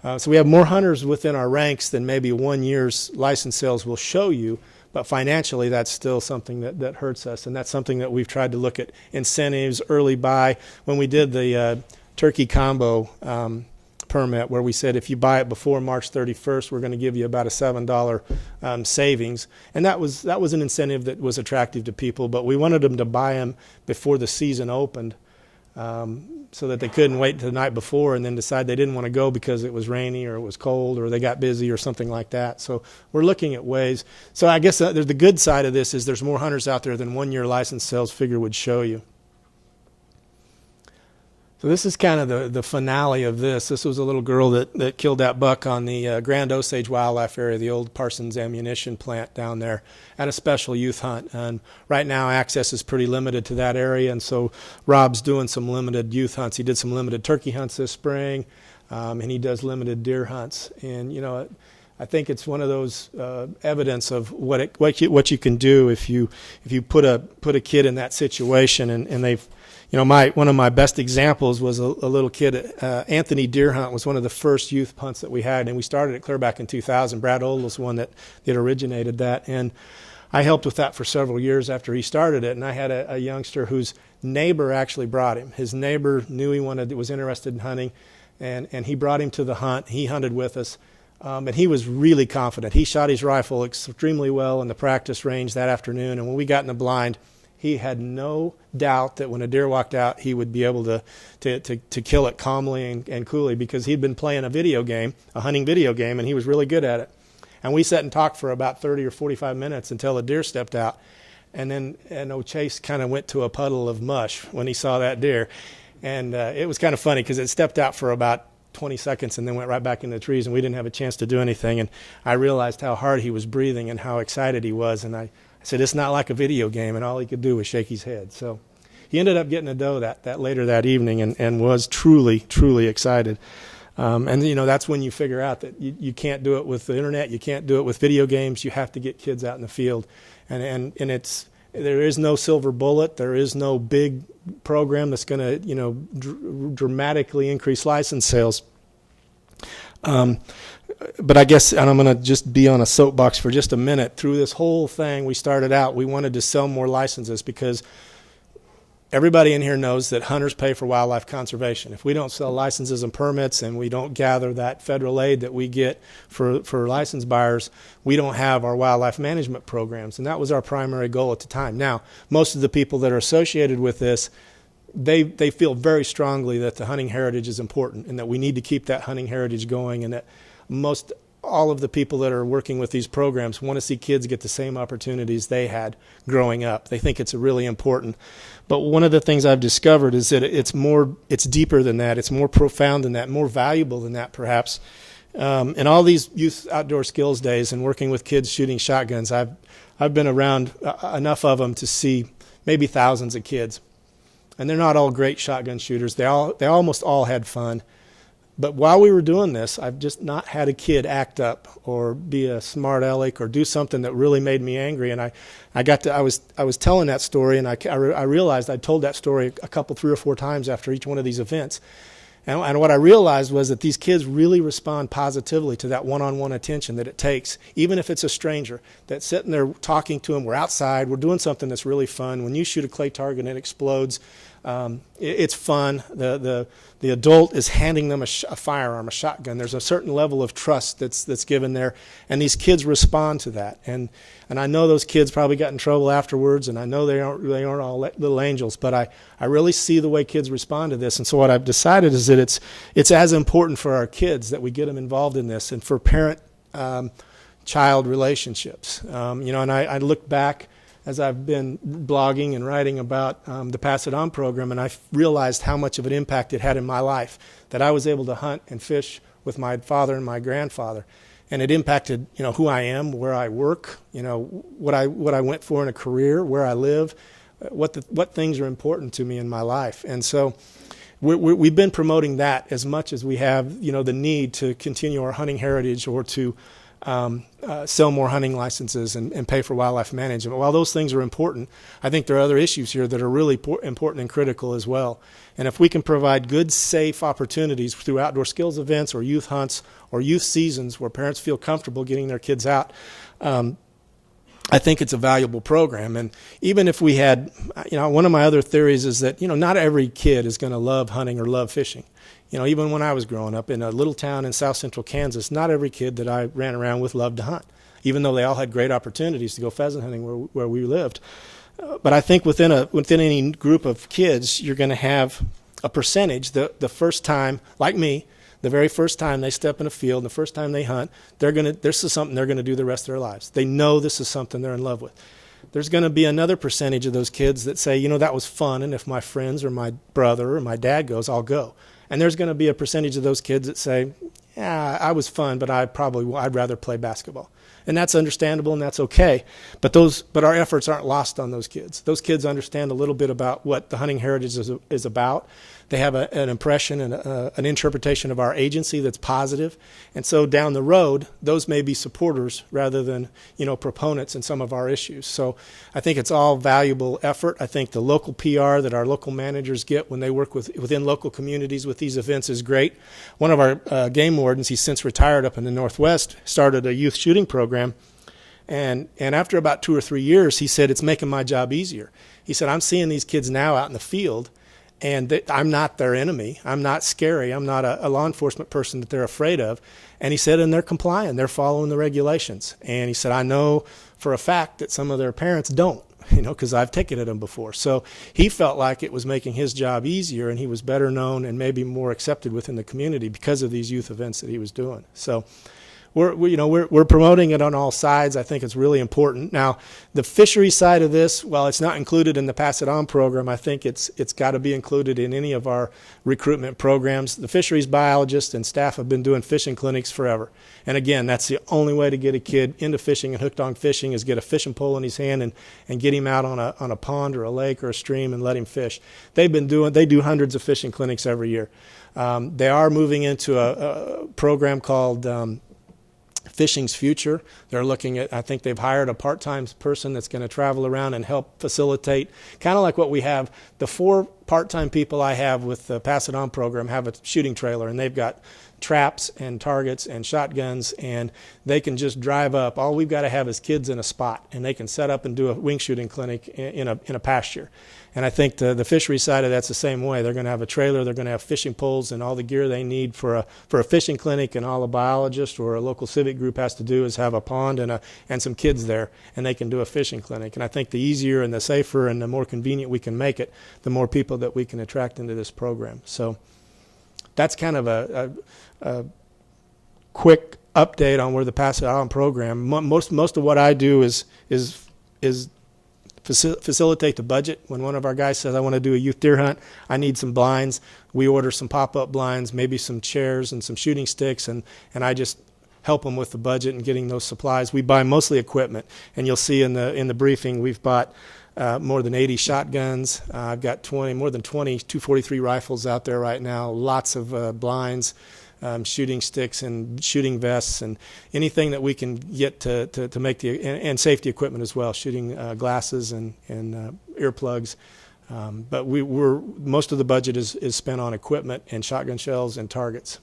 So we have more hunters within our ranks than maybe 1 year's license sales will show you, but financially that's still something that hurts us, and that's something that we've tried to look at incentives, early buy. When we did the turkey combo permit, where we said if you buy it before March 31st, we're going to give you about a $7 savings, and that was an incentive that was attractive to people, but we wanted them to buy them before the season opened, so that they couldn't wait the night before and then decide they didn't want to go because it was rainy or it was cold or they got busy or something like that. So we're looking at ways. So I guess there's the good side of this is there's more hunters out there than 1 year license sales figure would show you. So this is kind of the finale of this. This was a little girl that killed that buck on the Grand Osage Wildlife Area, the old Parsons ammunition plant down there, at a special youth hunt. And right now access is pretty limited to that area, and so Rob's doing some limited youth hunts. He did some limited turkey hunts this spring, and he does limited deer hunts. And I think it's one of those evidence of what you can do if you put a kid in that situation, and they've. One of my best examples was a little kid. Anthony Deer Hunt was one of the first youth hunts that we had, and we started it clear back in 2000. Brad Old was one that originated that, and I helped with that for several years after he started it. And I had a youngster whose neighbor actually brought him. His neighbor knew he was interested in hunting, and he brought him to the hunt. He hunted with us, and he was really confident. He shot his rifle extremely well in the practice range that afternoon, and when we got in the blind, he had no doubt that when a deer walked out, he would be able to kill it calmly and coolly, because he'd been playing a hunting video game, and he was really good at it. And we sat and talked for about 30 or 45 minutes until a deer stepped out. And then Chase kind of went to a puddle of mush when he saw that deer. And it was kind of funny because it stepped out for about 20 seconds and then went right back into the trees, and we didn't have a chance to do anything. And I realized how hard he was breathing and how excited he was. And I said, it's not like a video game, and all he could do was shake his head. So he ended up getting a doe that later that evening and was truly, truly excited. And that's when you figure out that you can't do it with the internet, you can't do it with video games. You have to get kids out in the field, and there is no silver bullet. There is no big program that's going to dramatically increase license sales. But I guess, and I'm going to just be on a soapbox for just a minute. Through this whole thing, we started out, we wanted to sell more licenses because everybody in here knows that hunters pay for wildlife conservation. If we don't sell licenses and permits and we don't gather that federal aid that we get for license buyers, we don't have our wildlife management programs. And that was our primary goal at the time. Now, most of the people that are associated with this, they feel very strongly that the hunting heritage is important and that we need to keep that hunting heritage going, and that all of the people that are working with these programs want to see kids get the same opportunities they had growing up. They think it's really important. But one of the things I've discovered is that it's deeper than that. It's more profound than that, more valuable than that, perhaps. In all these youth outdoor skills days and working with kids shooting shotguns, I've been around enough of them to see maybe thousands of kids. And they're not all great shotgun shooters. They almost all had fun. But while we were doing this, I've just not had a kid act up or be a smart aleck or do something that really made me angry. And I was telling that story, and I realized I'd told that story a couple, 3 or 4 times after each one of these events. And what I realized was that these kids really respond positively to that one-on-one attention that it takes, even if it's a stranger that's sitting there talking to them. We're outside, we're doing something that's really fun. When you shoot a clay target and it explodes, it's fun. The adult is handing them a firearm, a shotgun. There's a certain level of trust that's given there, and these kids respond to that. And I know those kids probably got in trouble afterwards, and I know they aren't all little angels, but I really see the way kids respond to this. And so what I've decided is that it's as important for our kids that we get them involved in this, and for parent-child relationships. And I look back as I've been blogging and writing about the Pass It On program, and I realized how much of an impact it had in my life, that I was able to hunt and fish with my father and my grandfather. And it impacted, who I am, where I work, what I went for in a career, where I live, what things are important to me in my life. And so we've been promoting that as much as we have, the need to continue our hunting heritage or to sell more hunting licenses and pay for wildlife management. While those things are important, I think there are other issues here that are really important and critical as well. And if we can provide good, safe opportunities through outdoor skills events or youth hunts or youth seasons where parents feel comfortable getting their kids out, I think it's a valuable program. And even if we had, one of my other theories is that, not every kid is going to love hunting or love fishing. Even when I was growing up in a little town in south central Kansas, not every kid that I ran around with loved to hunt, even though they all had great opportunities to go pheasant hunting where we lived. But I think within any group of kids, you're going to have a percentage. The first time, like me, the very first time they step in a field, the first time they hunt, this is something they're going to do the rest of their lives. They know this is something they're in love with. There's going to be another percentage of those kids that say, that was fun, and if my friends or my brother or my dad goes, I'll go. And there's going to be a percentage of those kids that say, yeah, I was fun, but I'd rather play basketball. And that's understandable and that's okay. But our efforts aren't lost on those kids. Those kids understand a little bit about what the hunting heritage is about. They have an impression and an interpretation of our agency that's positive. And so down the road, those may be supporters rather than, proponents in some of our issues. So I think it's all valuable effort. I think the local PR that our local managers get when they work within local communities with these events is great. One of our game wardens, he's since retired up in the Northwest, started a youth shooting program. And after about 2 or 3 years, he said, it's making my job easier. He said, I'm seeing these kids now out in the field, and I'm not their enemy. I'm not scary. I'm not a law enforcement person that they're afraid of. And he said, and they're complying. They're following the regulations. And he said, I know for a fact that some of their parents don't, because I've ticketed them before. So he felt like it was making his job easier, and he was better known and maybe more accepted within the community because of these youth events that he was doing. So we're promoting it on all sides. I think it's really important. Now, the fishery side of this, while it's not included in the Pass It On program, I think it's got to be included in any of our recruitment programs. The fisheries biologists and staff have been doing fishing clinics forever. And again, that's the only way to get a kid into fishing and hooked on fishing is get a fishing pole in his hand and get him out on a pond or a lake or a stream and let him fish. They do hundreds of fishing clinics every year. They are moving into a program called Fishing's Future. They're looking at, I think they've hired a part-time person that's going to travel around and help facilitate, kind of like what we have. The 4 part-time people I have with the Pass It On program have a shooting trailer, and they've got traps and targets and shotguns, and they can just drive up. All we've got to have is kids in a spot, and they can set up and do a wing shooting clinic in a pasture. And I think the fishery side of that's the same way. They're going to have a trailer, they're going to have fishing poles and all the gear they need for a fishing clinic, and all a biologist or a local civic group has to do is have a pond and some kids there, and they can do a fishing clinic. And I think the easier and the safer and the more convenient we can make it, the more people that we can attract into this program. So that's kind of a quick update on where the Pass It On program. Most of what I do is facilitate the budget. When one of our guys says, I want to do a youth deer hunt, I need some blinds, we order some pop-up blinds, maybe some chairs and some shooting sticks, and I just help them with the budget and getting those supplies. We buy mostly equipment, and you'll see in the briefing we've bought more than 80 shotguns. I've got more than 20 .243 rifles out there right now, lots of blinds, shooting sticks and shooting vests, and anything that we can get to make and safety equipment as well, shooting glasses and earplugs. But most of the budget is spent on equipment and shotgun shells and targets.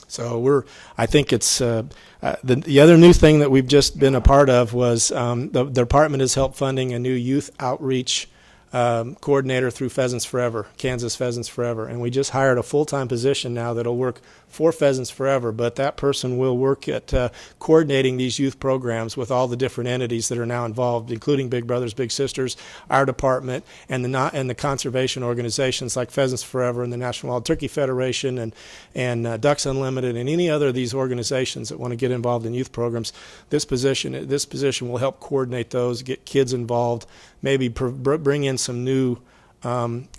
So I think it's the other new thing that we've just been a part of was the department has helped funding a new youth outreach coordinator through Pheasants Forever, Kansas Pheasants Forever. And we just hired a full-time position now that'll work for Pheasants Forever, but that person will work at coordinating these youth programs with all the different entities that are now involved, including Big Brothers Big Sisters, our department, and the conservation organizations like Pheasants Forever and the National Wild Turkey Federation and Ducks Unlimited and any other of these organizations that want to get involved in youth programs. This position will help coordinate those, get kids involved, maybe bring in some new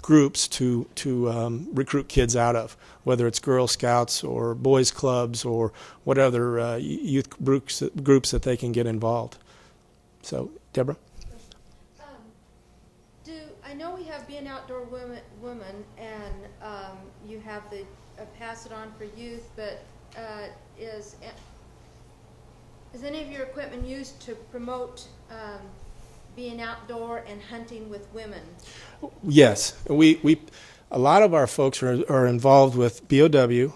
groups to recruit kids out of, whether it's Girl Scouts or boys clubs or what other youth groups that they can get involved. So, Deborah? I know we have Being Outdoor Women and you have the Pass It On for Youth, but is Is any of your equipment used to promote being outdoor and hunting with women? Yes, a lot of our folks are involved with BOW.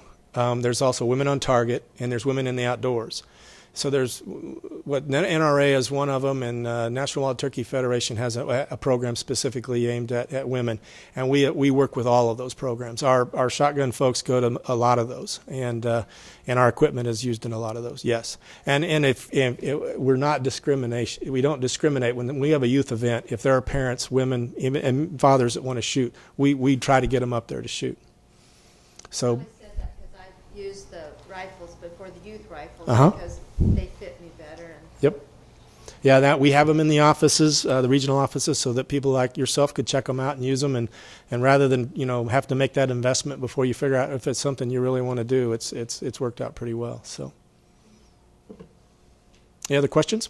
There's also Women on Target, and there's Women in the Outdoors. So there's what NRA is one of them, and National Wild Turkey Federation has a program specifically aimed at women, and we work with all of those programs. Our shotgun folks go to a lot of those, and our equipment is used in a lot of those. Yes, and if we're not discrimination, we don't discriminate when we have a youth event. If there are parents, women, and fathers that want to shoot, we try to get them up there to shoot. So. I said that because I've used the rifles before the youth rifles Uh-huh. because they fit me better. And Yep. Yeah, that we have them in the offices, the regional offices, so that people like yourself could check them out and use them, and rather than have to make that investment before you figure out if it's something you really want to do, it's worked out pretty well. So, any other questions?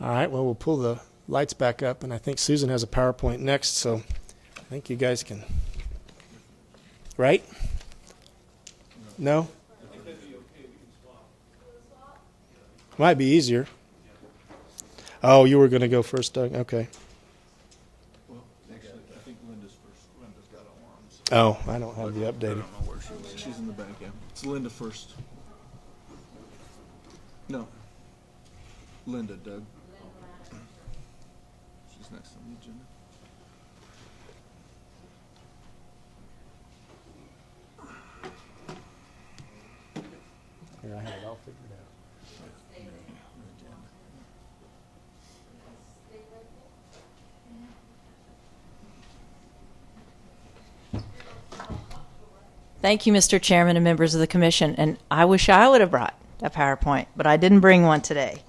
All right. Well, we'll pull the lights back up, and I think Susan has a PowerPoint next, so I think you guys can. Right? No? Might be easier. Oh, you were going to go first, Doug? Okay. Well, actually, I think Linda's first. Linda's got arms. Oh, I don't have the updated. I don't know where she is. She's in the back, yeah. It's Linda first. No. Linda, Doug. She's next on the agenda. Here, I have it all figured out. Thank you, Mr. Chairman and members of the Commission. And I wish I would have brought a PowerPoint, but I didn't bring one today.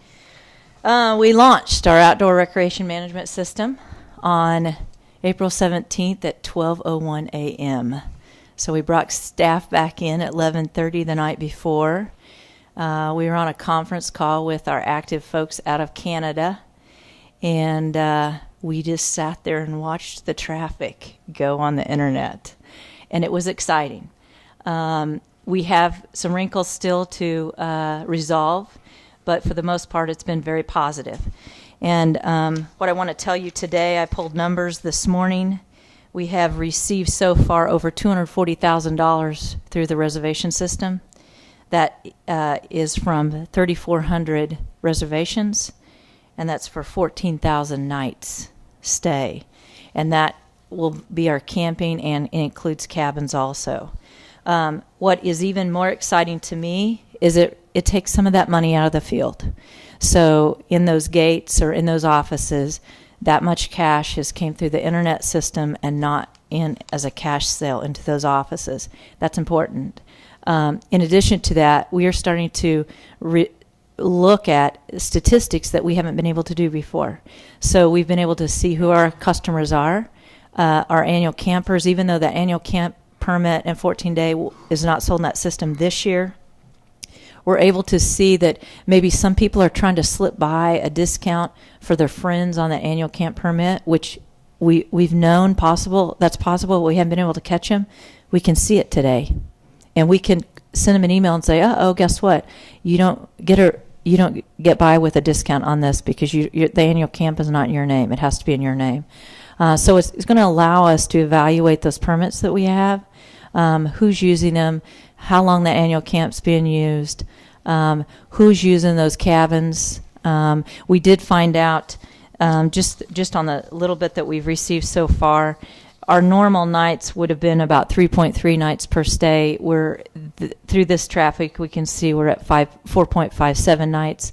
We launched our outdoor recreation management system on April 17th at 12:01 a.m. So we brought staff back in at 11:30 the night before. We were on a conference call with our active folks out of Canada, and we just sat there and watched the traffic go on the internet. And it was exciting. We have some wrinkles still to resolve, but for the most part, it's been very positive. And what I want to tell you today, I pulled numbers this morning. We have received so far over $240,000 through the reservation system. That is from 3,400 reservations, and that's for 14,000 nights stay. And that will be our camping, and it includes cabins also. What is even more exciting to me is it takes some of that money out of the field. So in those gates or in those offices, that much cash has came through the internet system and not in as a cash sale into those offices. That's important. In addition to that, we are starting to look at statistics that we haven't been able to do before. So we've been able to see who our customers are, our annual campers, even though the annual camp permit and 14-day is not sold in that system this year. We're able to see that maybe some people are trying to slip by a discount for their friends on the annual camp permit, which we've known possible. That's possible. But we haven't been able to catch them. We can see it today, and we can send them an email and say, "Oh, guess what? You don't get by with a discount on this because the annual camp is not in your name. It has to be in your name." So it's going to allow us to evaluate those permits that we have, who's using them, how long the annual camp's being used, who's using those cabins. We did find out just on the little bit that we've received so far, our normal nights would have been about 3.3 nights per stay. Through this traffic, we can see we're at 4.57 nights.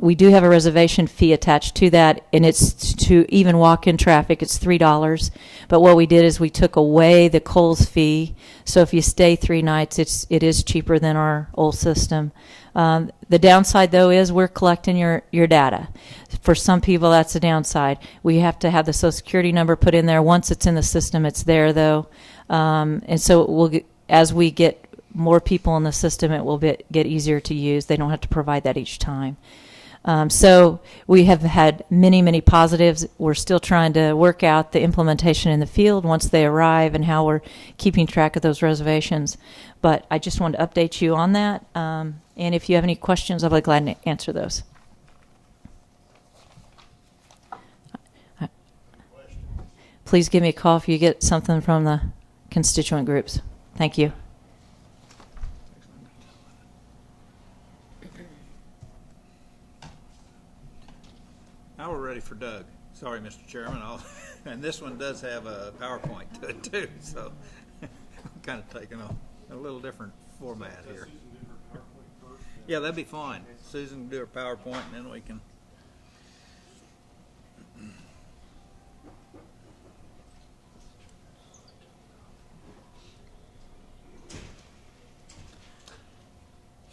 We do have a reservation fee attached to that, and it's to even walk-in traffic. It's $3. But what we did is we took away the Kohl's fee. So if you stay 3 nights, it is cheaper than our old system. The downside, though, is we're collecting your data. For some people, that's the downside. We have to have the Social Security number put in there. Once it's in the system, it's there, though. And so as we get more people in the system, it will get easier to use. They don't have to provide that each time. So we have had many, many positives. We're still trying to work out the implementation in the field once they arrive and how we're keeping track of those reservations. But I just wanted to update you on that. And if you have any questions, I'll be glad to answer those. Please give me a call if you get something from the constituent groups. Thank you. Now we're ready for Doug. Sorry, Mr. Chairman. And this one does have a PowerPoint to it too, so I'm kind of taking a little different format here. Yeah, that'd be fine. Susan can do her PowerPoint, and then we can.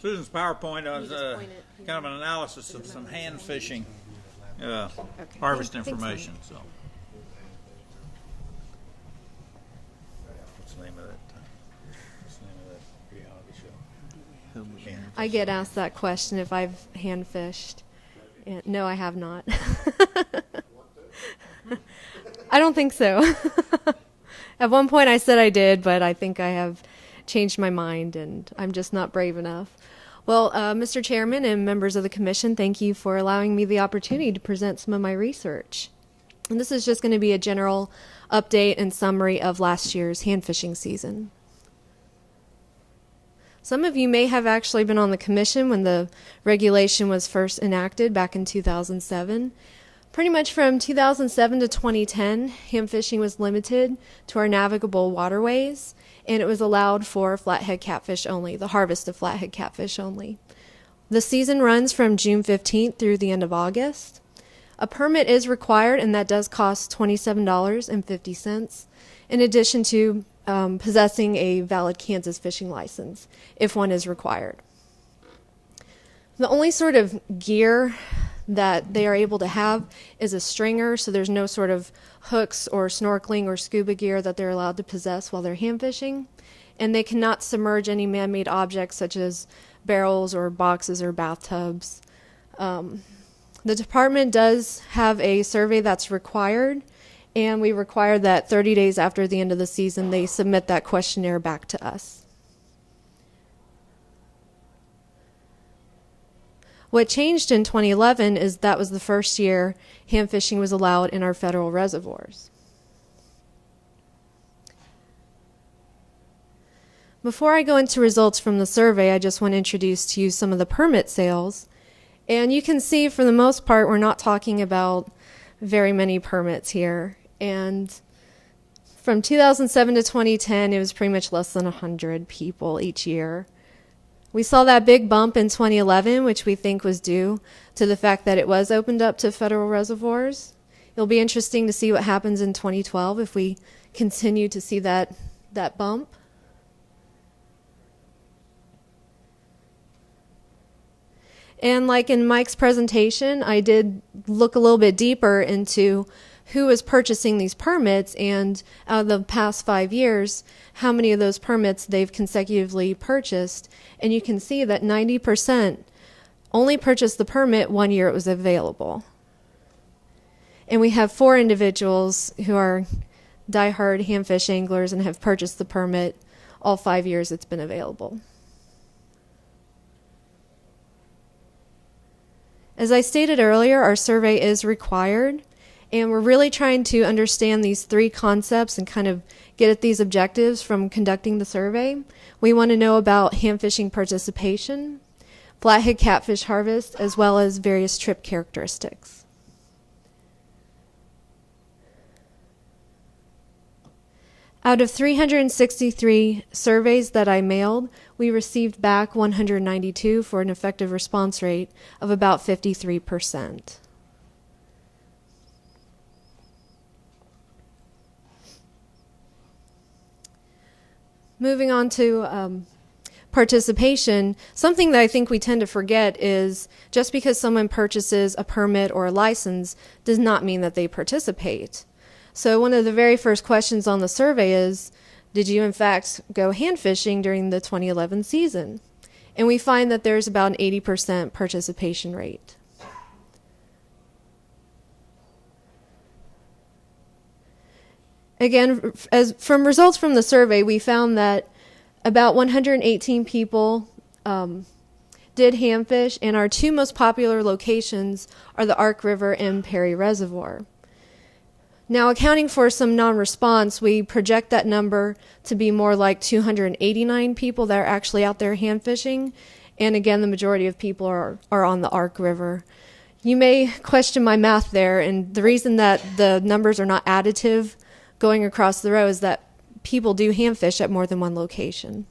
Susan's PowerPoint is kind of an analysis of some hand fishing harvest information. So, what's the name of that? What's the name of that reality show? I get asked that question if I've hand fished. And no, I have not. I don't think so. At one point I said I did, but I think I have changed my mind and I'm just not brave enough. Well, Mr. Chairman and members of the Commission, thank you for allowing me the opportunity to present some of my research. And this is just going to be a general update and summary of last year's hand fishing season. Some of you may have actually been on the Commission when the regulation was first enacted back in 2007. Pretty much from 2007 to 2010, hand fishing was limited to our navigable waterways, and it was allowed for flathead catfish only, the harvest of flathead catfish only. The season runs from June 15th through the end of August. A permit is required, and that does cost $27.50, in addition to possessing a valid Kansas fishing license, if one is required. The only sort of gear that they are able to have is a stringer, so there's no sort of hooks or snorkeling or scuba gear that they're allowed to possess while they're hand fishing. And they cannot submerge any man-made objects such as barrels or boxes or bathtubs. The department does have a survey that's required, and we require that 30 days after the end of the season they submit that questionnaire back to us. What changed in 2011 is that was the first year hand fishing was allowed in our federal reservoirs. Before I go into results from the survey, I just want to introduce to you some of the permit sales. And you can see for the most part we're not talking about very many permits here. And from 2007 to 2010 it was pretty much less than 100 people each year. We saw that big bump in 2011, which we think was due to the fact that it was opened up to federal reservoirs. It'll be interesting to see what happens in 2012 if we continue to see that bump. And like in Mike's presentation, I did look a little bit deeper into who is purchasing these permits, and out of the past 5 years, how many of those permits they've consecutively purchased. And you can see that 90% only purchased the permit 1 year it was available. And we have 4 individuals who are diehard handfish anglers and have purchased the permit all 5 years it's been available. As I stated earlier, our survey is required. And we're really trying to understand these 3 concepts and kind of get at these objectives from conducting the survey. We want to know about hand fishing participation, flathead catfish harvest, as well as various trip characteristics. Out of 363 surveys that I mailed, we received back 192 for an effective response rate of about 53%. Moving on to participation, something that I think we tend to forget is just because someone purchases a permit or a license does not mean that they participate. So one of the very first questions on the survey is, did you in fact go hand fishing during the 2011 season? And we find that there's about an 80% participation rate. Again, as from results from the survey, we found that about 118 people did hamfish, and our two most popular locations are the Ark River and Perry Reservoir. Now, accounting for some non-response, we project that number to be more like 289 people that are actually out there hand fishing. And again, the majority of people are on the Ark River. You may question my math there, and the reason that the numbers are not additive going across the row is that people do hand fish at more than one location.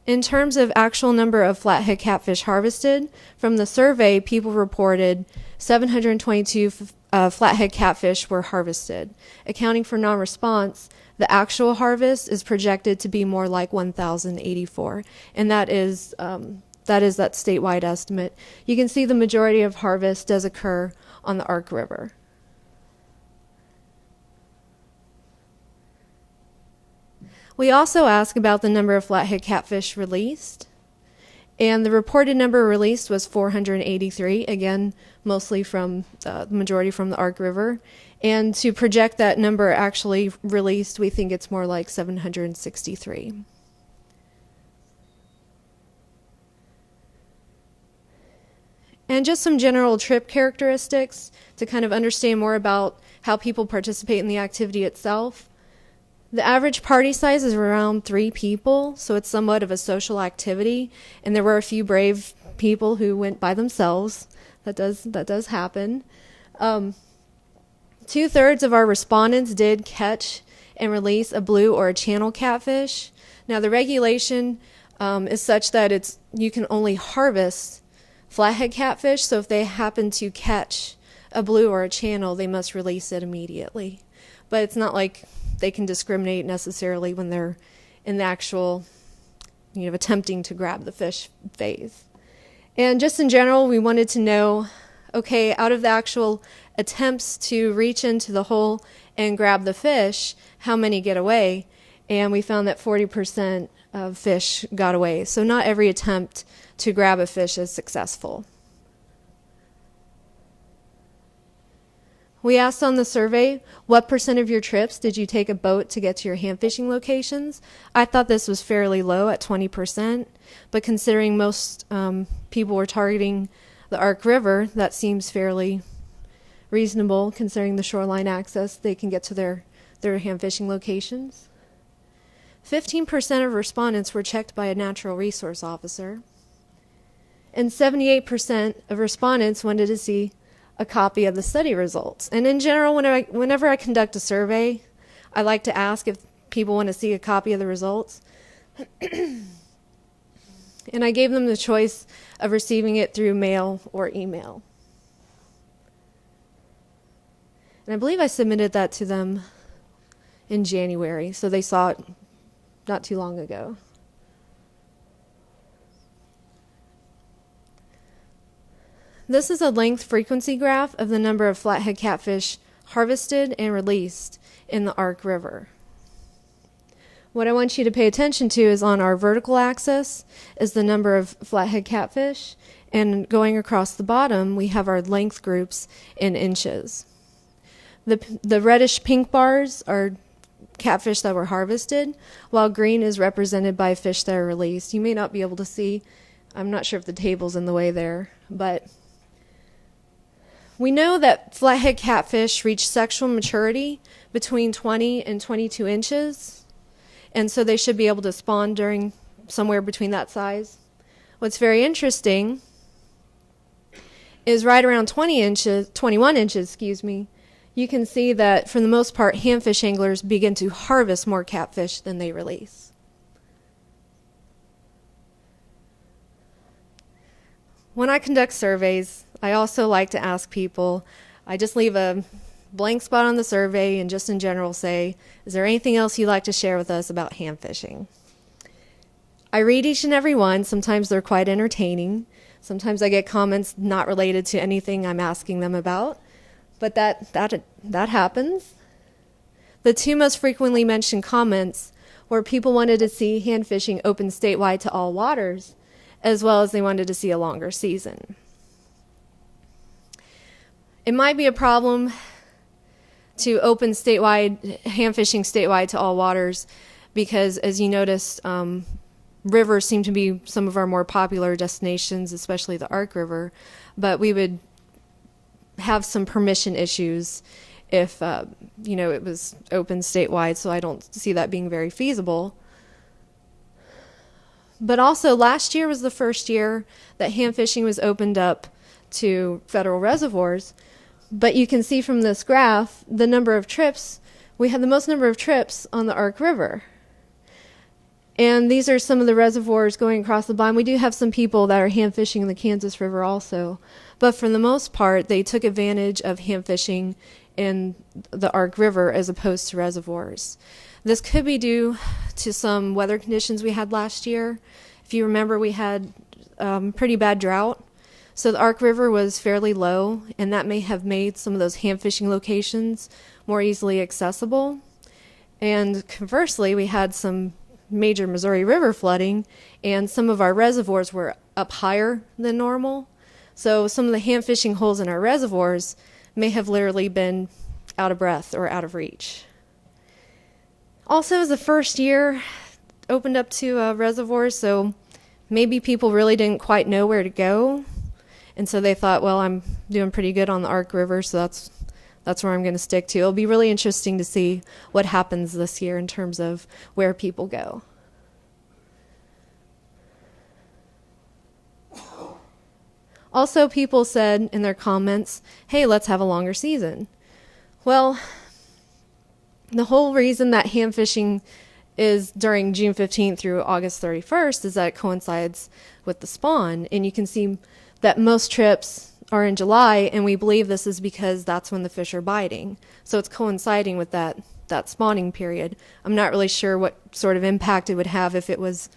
In terms of actual number of flathead catfish harvested, from the survey, people reported 722 flathead catfish were harvested. Accounting for non-response, the actual harvest is projected to be more like 1,084, and that is that statewide estimate. You can see the majority of harvest does occur on the Ark River. We also ask about the number of flathead catfish released, and the reported number released was 483, again, mostly from the majority from the Ark River. And to project that number actually released, we think it's more like 763. And just some general trip characteristics to kind of understand more about how people participate in the activity itself. The average party size is around 3 people, so it's somewhat of a social activity, and there were a few brave people who went by themselves. That does happen. 2/3 of our respondents did catch and release a blue or a channel catfish. Now, the regulation is such that you can only harvest flathead catfish, so if they happen to catch a blue or a channel, they must release it immediately. But it's not like they can discriminate necessarily when they're in the actual, attempting to grab the fish phase. And just in general, we wanted to know, okay, out of the actual attempts to reach into the hole and grab the fish, how many get away? And we found that 40% of fish got away. So not every attempt to grab a fish is successful. We asked on the survey, what % of your trips did you take a boat to get to your hand fishing locations? I thought this was fairly low at 20%, but considering most people were targeting the Ark River, that seems fairly reasonable considering the shoreline access they can get to their hand fishing locations. 15% of respondents were checked by a natural resource officer, and 78% of respondents wanted to see a copy of the study results. And in general, whenever I conduct a survey, I like to ask if people want to see a copy of the results. And I gave them the choice of receiving it through mail or email. And I believe I submitted that to them in January, so they saw it not too long ago. This is a length frequency graph of the number of flathead catfish harvested and released in the Ark River. What I want you to pay attention to is on our vertical axis is the number of flathead catfish, and going across the bottom we have our length groups in inches. The reddish pink bars are catfish that were harvested, while green is represented by fish that are released. You may not be able to see, I'm not sure if the table's in the way there, but we know that flathead catfish reach sexual maturity between 20 and 22 inches, and so they should be able to spawn during somewhere between that size. What's very interesting is right around 21 inches, you can see that for the most part, handfish anglers begin to harvest more catfish than they release. When I conduct surveys, I also like to ask people, I just leave a blank spot on the survey and just in general say, is there anything else you'd like to share with us about hand fishing? I read each and every one. Sometimes they're quite entertaining. Sometimes I get comments not related to anything I'm asking them about, but that happens. The two most frequently mentioned comments were people wanted to see hand fishing open statewide to all waters, as well as they wanted to see a longer season. It might be a problem to open statewide, hand fishing statewide to all waters, because as you noticed, rivers seem to be some of our more popular destinations, especially the Ark River, but we would have some permission issues if, it was open statewide, so I don't see that being very feasible. But also, last year was the first year that hand fishing was opened up to federal reservoirs. But you can see from this graph the number of trips. We had the most number of trips on the Ark River. And these are some of the reservoirs going across the line. We do have some people that are hand fishing in the Kansas River also. But for the most part, they took advantage of hand fishing in the Ark River as opposed to reservoirs. This could be due to some weather conditions we had last year. If you remember, we had pretty bad drought. So the Ark River was fairly low, and that may have made some of those hand fishing locations more easily accessible. And conversely, we had some major Missouri River flooding, and some of our reservoirs were up higher than normal. So some of the hand fishing holes in our reservoirs may have literally been out of breath or out of reach. Also, it was the first year opened up to reservoirs, so maybe people really didn't quite know where to go. And so they thought, well, I'm doing pretty good on the Ark River, so that's where I'm going to stick to. It'll be really interesting to see what happens this year in terms of where people go. Also, people said in their comments, hey, let's have a longer season. Well, the whole reason that hand fishing is during June 15th through August 31st is that it coincides with the spawn. And you can see that most trips are in July, and we believe this is because that's when the fish are biting. So it's coinciding with that spawning period. I'm not really sure what sort of impact it would have if it was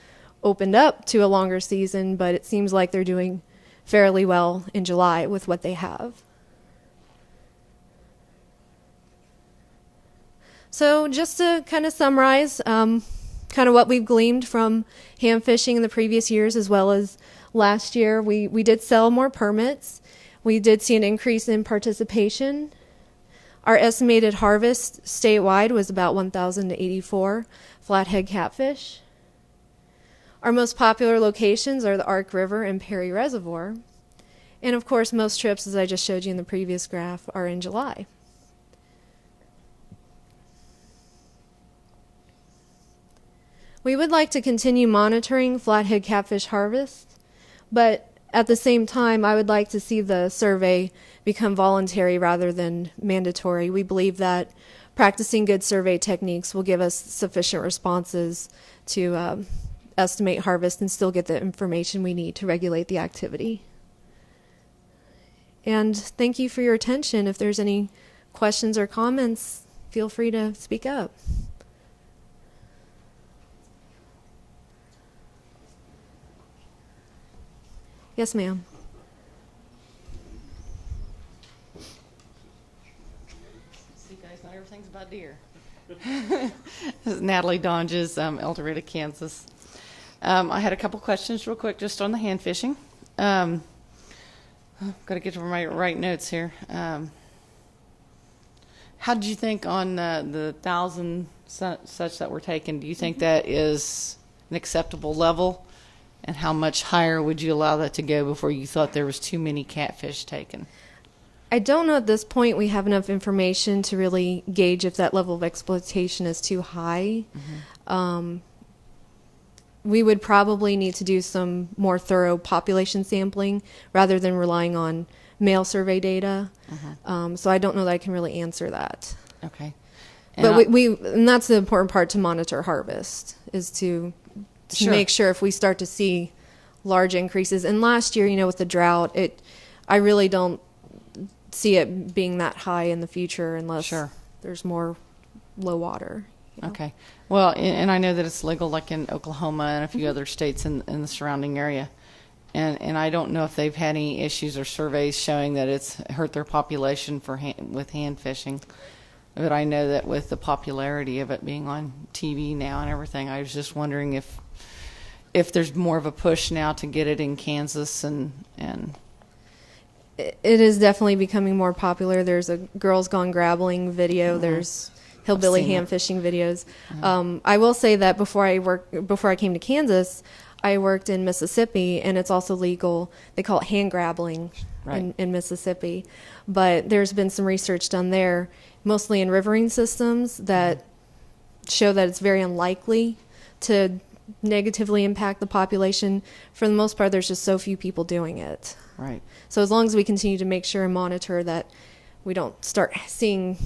opened up to a longer season, but it seems like they're doing fairly well in July with what they have. So just to kind of summarize kind of what we've gleaned from hand fishing in the previous years as well as last year, we did sell more permits. We did see an increase in participation. Our estimated harvest statewide was about 1,084 flathead catfish. Our most popular locations are the Ark River and Perry Reservoir. And of course, most trips, as I just showed you in the previous graph, are in July. We would like to continue monitoring flathead catfish harvest, but at the same time, I would like to see the survey become voluntary rather than mandatory. We believe that practicing good survey techniques will give us sufficient responses to estimate harvest and still get the information we need to regulate the activity. And thank you for your attention. If there's any questions or comments, feel free to speak up. Yes, ma'am. See, guys, not everything's about deer. This is Natalie Donges, El Dorado, Kansas. I had a couple questions real quick just on the hand fishing. I've got to get to my right notes here. How did you think on the 1,000 such that were taken? Do you think that is an acceptable level? And how much higher would you allow that to go before you thought there was too many catfish taken? I don't know at this point we have enough information to really gauge if that level of exploitation is too high. Mm-hmm. We would probably need to do some more thorough population sampling rather than relying on mail survey data. Mm-hmm. So I don't know that I can really answer that. Okay. But and that's the important part to monitor harvest, is to make sure if we start to see large increases. And last year, with the drought, I really don't see it being that high in the future unless there's more low water. Okay. Well, and I know that it's legal like in Oklahoma and a few other states in the surrounding area. And I don't know if they've had any issues or surveys showing that it's hurt their population with hand fishing. But I know that with the popularity of it being on TV now and everything, I was just wondering if there's more of a push now to get it in Kansas and it is definitely becoming more popular. There's a Girls Gone Grabbling video. There's hillbilly seen ham it. fishing videos. I will say that before I came to Kansas, I worked in Mississippi, and it's also legal. They call it hand grabbling in Mississippi. But there's been some research done there, mostly in riverine systems, that show that it's very unlikely to negatively impact the population. For the most part, there's just so few people doing it. Right. So as long as we continue to make sure and monitor that we don't start seeing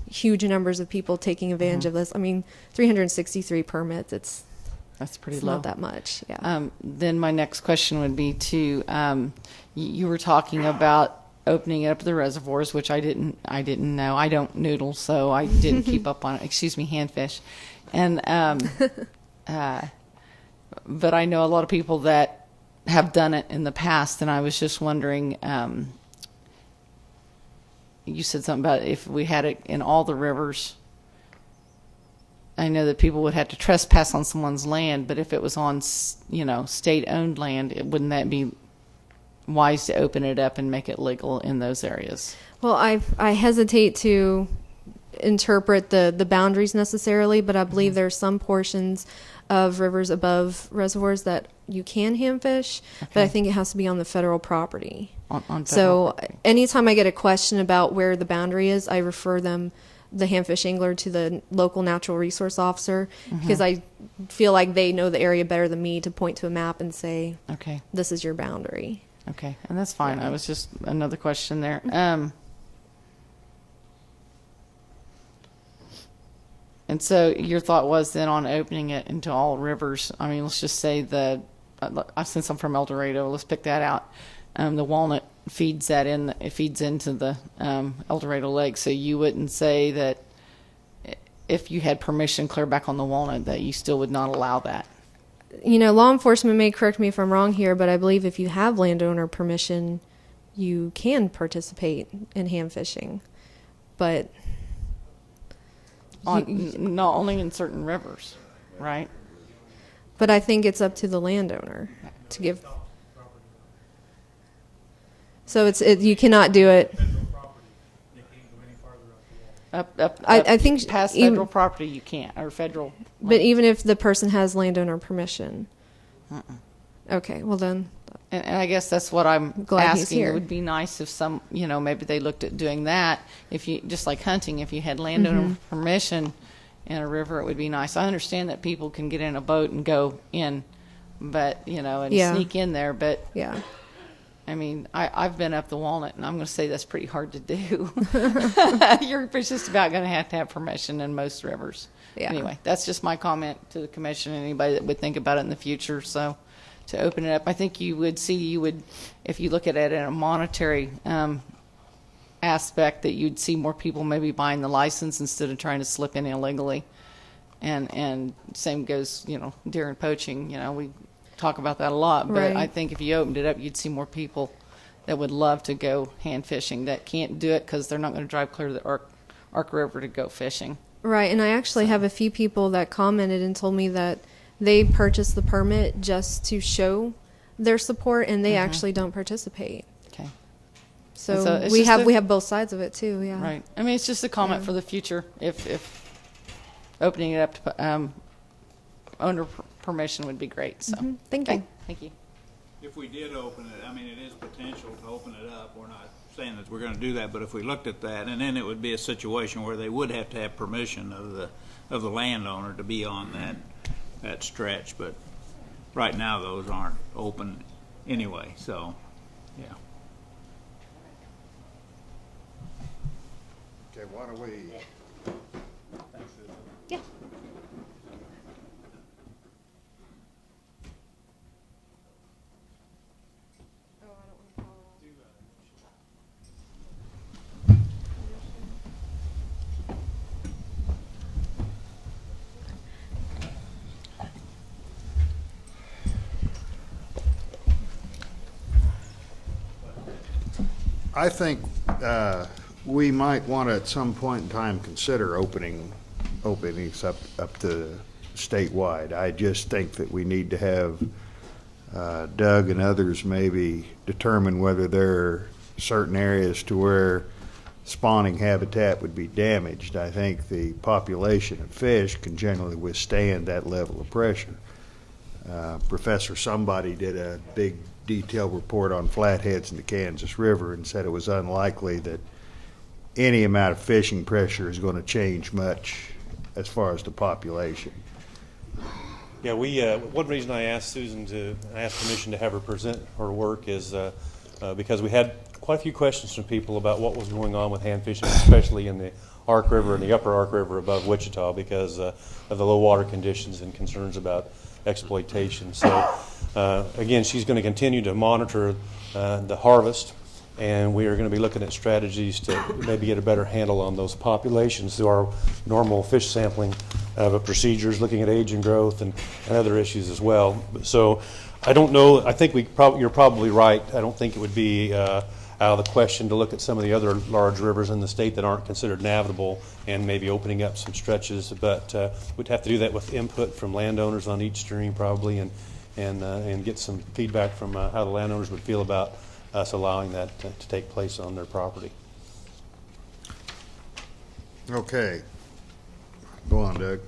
huge numbers of people taking advantage of this. I mean, 363 permits, that's pretty it's low. not that much. Yeah. Then my next question would be to you were talking about opening it up to the reservoirs, which I didn't know. I don't noodle, so I didn't keep up on it. Excuse me, handfish, and but I know a lot of people that have done it in the past, and I was just wondering. You said something about if we had it in all the rivers. I know that people would have to trespass on someone's land, but if it was on, state-owned land, wouldn't that be wise to open it up and make it legal in those areas? Well, I hesitate to interpret the boundaries necessarily, but I believe there are some portions of rivers above reservoirs that you can ham fish, but I think it has to be on the federal property. On federal so property. Anytime I get a question about where the boundary is, I refer the ham fish angler to the local natural resource officer, because I feel like they know the area better than me to point to a map and say, okay, this is your boundary. Okay, and that's fine. I was just another question there. And so your thought was then on opening it into all rivers. I mean, let's just say since I'm from El Dorado, let's pick that out. The Walnut feeds into the El Dorado Lake. So you wouldn't say that if you had permission clear back on the Walnut that you still would not allow that? Law enforcement may correct me if I'm wrong here, but I believe if you have landowner permission, you can participate in ham fishing. But not only in certain rivers, right? But I think it's up to the landowner to give. So you cannot do it. I think past federal property you can't, or federal. But even if the person has landowner permission. Okay, well then. And I guess that's what I'm glad he's asking. here. It would be nice if maybe they looked at doing that. If you, just like hunting, if you had landowner permission in a river, it would be nice. I understand that people can get in a boat and go in, but and sneak in there. But yeah, I mean, I've been up the Walnut, and I'm going to say that's pretty hard to do. You're just about going to have permission in most rivers. Yeah. Anyway, that's just my comment to the commission. Anybody that would think about it in the future, so. To open it up, I think you would, if you look at it in a monetary aspect, that you'd see more people maybe buying the license instead of trying to slip in illegally. And same goes, deer and poaching. We talk about that a lot, but Right. I think if you opened it up, you'd see more people that would love to go hand fishing that can't do it because they're not going to drive clear to the Ark River to go fishing. Right, and I actually have a few people that commented and told me that they purchased the permit just to show their support, and they actually don't participate. Okay. So we have both sides of it too. Yeah. Right. I mean, it's just a comment for the future. If opening it up to owner permission would be great. So Thank you. Thank you. If we did open it, I mean, it is potential to open it up. We're not saying that we're going to do that, but if we looked at that, and then it would be a situation where they would have to have permission of the landowner to be on that stretch. But right now, those aren't open anyway. So, yeah. Okay, why don't we? Yeah. I think we might want to at some point in time consider openings up to statewide. I just think that we need to have Doug and others maybe determine whether there are certain areas to where spawning habitat would be damaged, I think the population of fish can generally withstand that level of pressure. Professor somebody did a big detailed report on flatheads in the Kansas River and said it was unlikely that any amount of fishing pressure is going to change much as far as the population. Yeah, one reason I asked permission to have her present her work is because we had quite a few questions from people about what was going on with hand fishing, especially in the Ark River and the upper Ark River above Wichita because of the low water conditions and concerns about exploitation. So again, she's going to continue to monitor the harvest, and we are going to be looking at strategies to maybe get a better handle on those populations through our normal fish sampling procedures, looking at age and growth and other issues as well. So I don't know. I think you're probably right. I don't think it would be out of the question to look at some of the other large rivers in the state that aren't considered navigable and maybe opening up some stretches. But we'd have to do that with input from landowners on each stream probably and get some feedback from how the landowners would feel about us allowing that to take place on their property. Okay. Go on, Doug.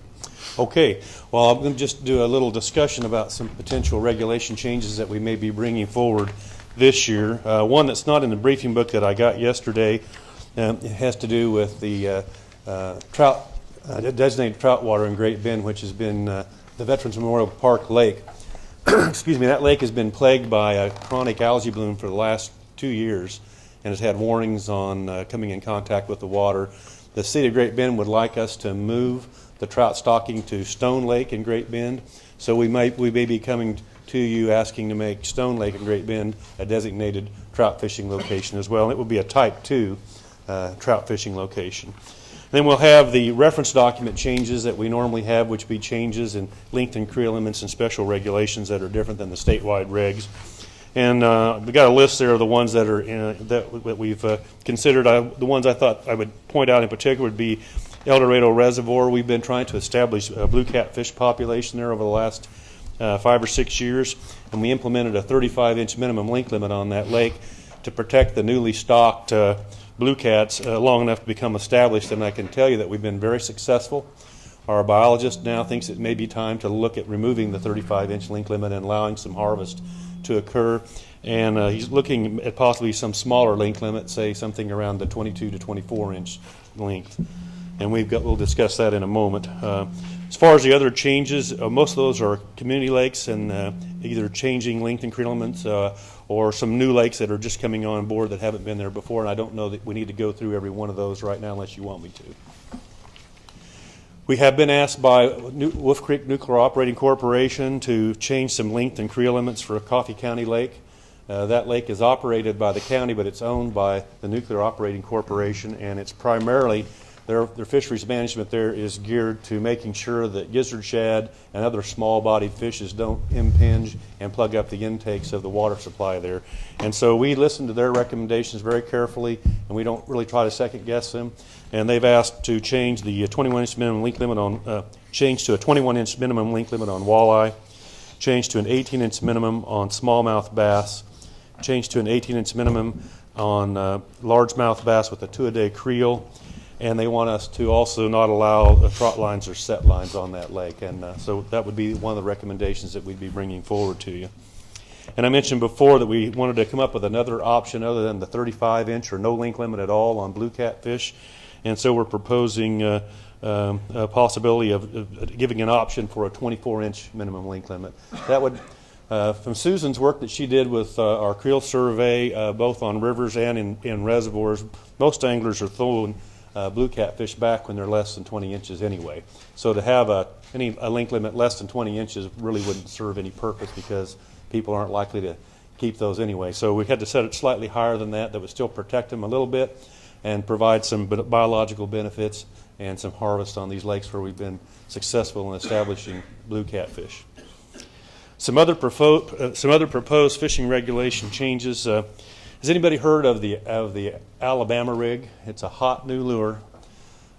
Okay. Well, I'm going to just do a little discussion about some potential regulation changes that we may be bringing forward this year. One that's not in the briefing book that I got yesterday. It has to do with the designated trout water in Great Bend, which has been the Veterans Memorial Park Lake. Excuse me, that lake has been plagued by a chronic algae bloom for the last 2 years and has had warnings on coming in contact with the water. The city of Great Bend would like us to move the trout stocking to Stone Lake in Great Bend. So we may be coming to you asking to make Stone Lake in Great Bend a designated trout fishing location as well. And it will be a Type 2 trout fishing location. Then we'll have the reference document changes that we normally have, which be changes in length and creel limits and special regulations that are different than the statewide regs. And we've got a list there of the ones that are that we've considered. The ones I thought I would point out in particular would be El Dorado Reservoir. We've been trying to establish a blue catfish population there over the last 5 or 6 years, and we implemented a 35-inch minimum length limit on that lake to protect the newly stocked blue cats long enough to become established. And I can tell you that we've been very successful. Our biologist now thinks it may be time to look at removing the 35-inch length limit and allowing some harvest to occur. And he's looking at possibly some smaller length limit, say something around the 22 to 24-inch length. And we'll discuss that in a moment. As far as the other changes, most of those are community lakes and either changing length and creel limits or some new lakes that are just coming on board that haven't been there before. And I don't know that we need to go through every one of those right now unless you want me to. We have been asked by Wolf Creek Nuclear Operating Corporation to change some length and creel limits for Coffee County Lake. That lake is operated by the county, but it's owned by the Nuclear Operating Corporation, and it's primarily their fisheries management there is geared to making sure that gizzard shad and other small-bodied fishes don't impinge and plug up the intakes of the water supply there. And so we listen to their recommendations very carefully, and we don't really try to second-guess them. And they've asked to change the 21-inch minimum length limit on change to a 21-inch minimum length limit on walleye, change to an 18-inch minimum on smallmouth bass, change to an 18-inch minimum on largemouth bass with a 2-a-day creel. And they want us to also not allow trot lines or set lines on that lake. And so that would be one of the recommendations that we'd be bringing forward to you. And I mentioned before that we wanted to come up with another option other than the 35-inch or no length limit at all on blue catfish. And so we're proposing a possibility of giving an option for a 24-inch minimum length limit. That would, from Susan's work that she did with our creel survey, both on rivers and in reservoirs, most anglers are throwing blue catfish back when they're less than 20 inches anyway. So to have a length limit less than 20 inches really wouldn't serve any purpose because people aren't likely to keep those anyway. So we had to set it slightly higher than that would still protect them a little bit and provide some biological benefits and some harvest on these lakes where we've been successful in establishing blue catfish. Some other proposed fishing regulation changes. Has anybody heard of the Alabama rig? It's a hot new lure.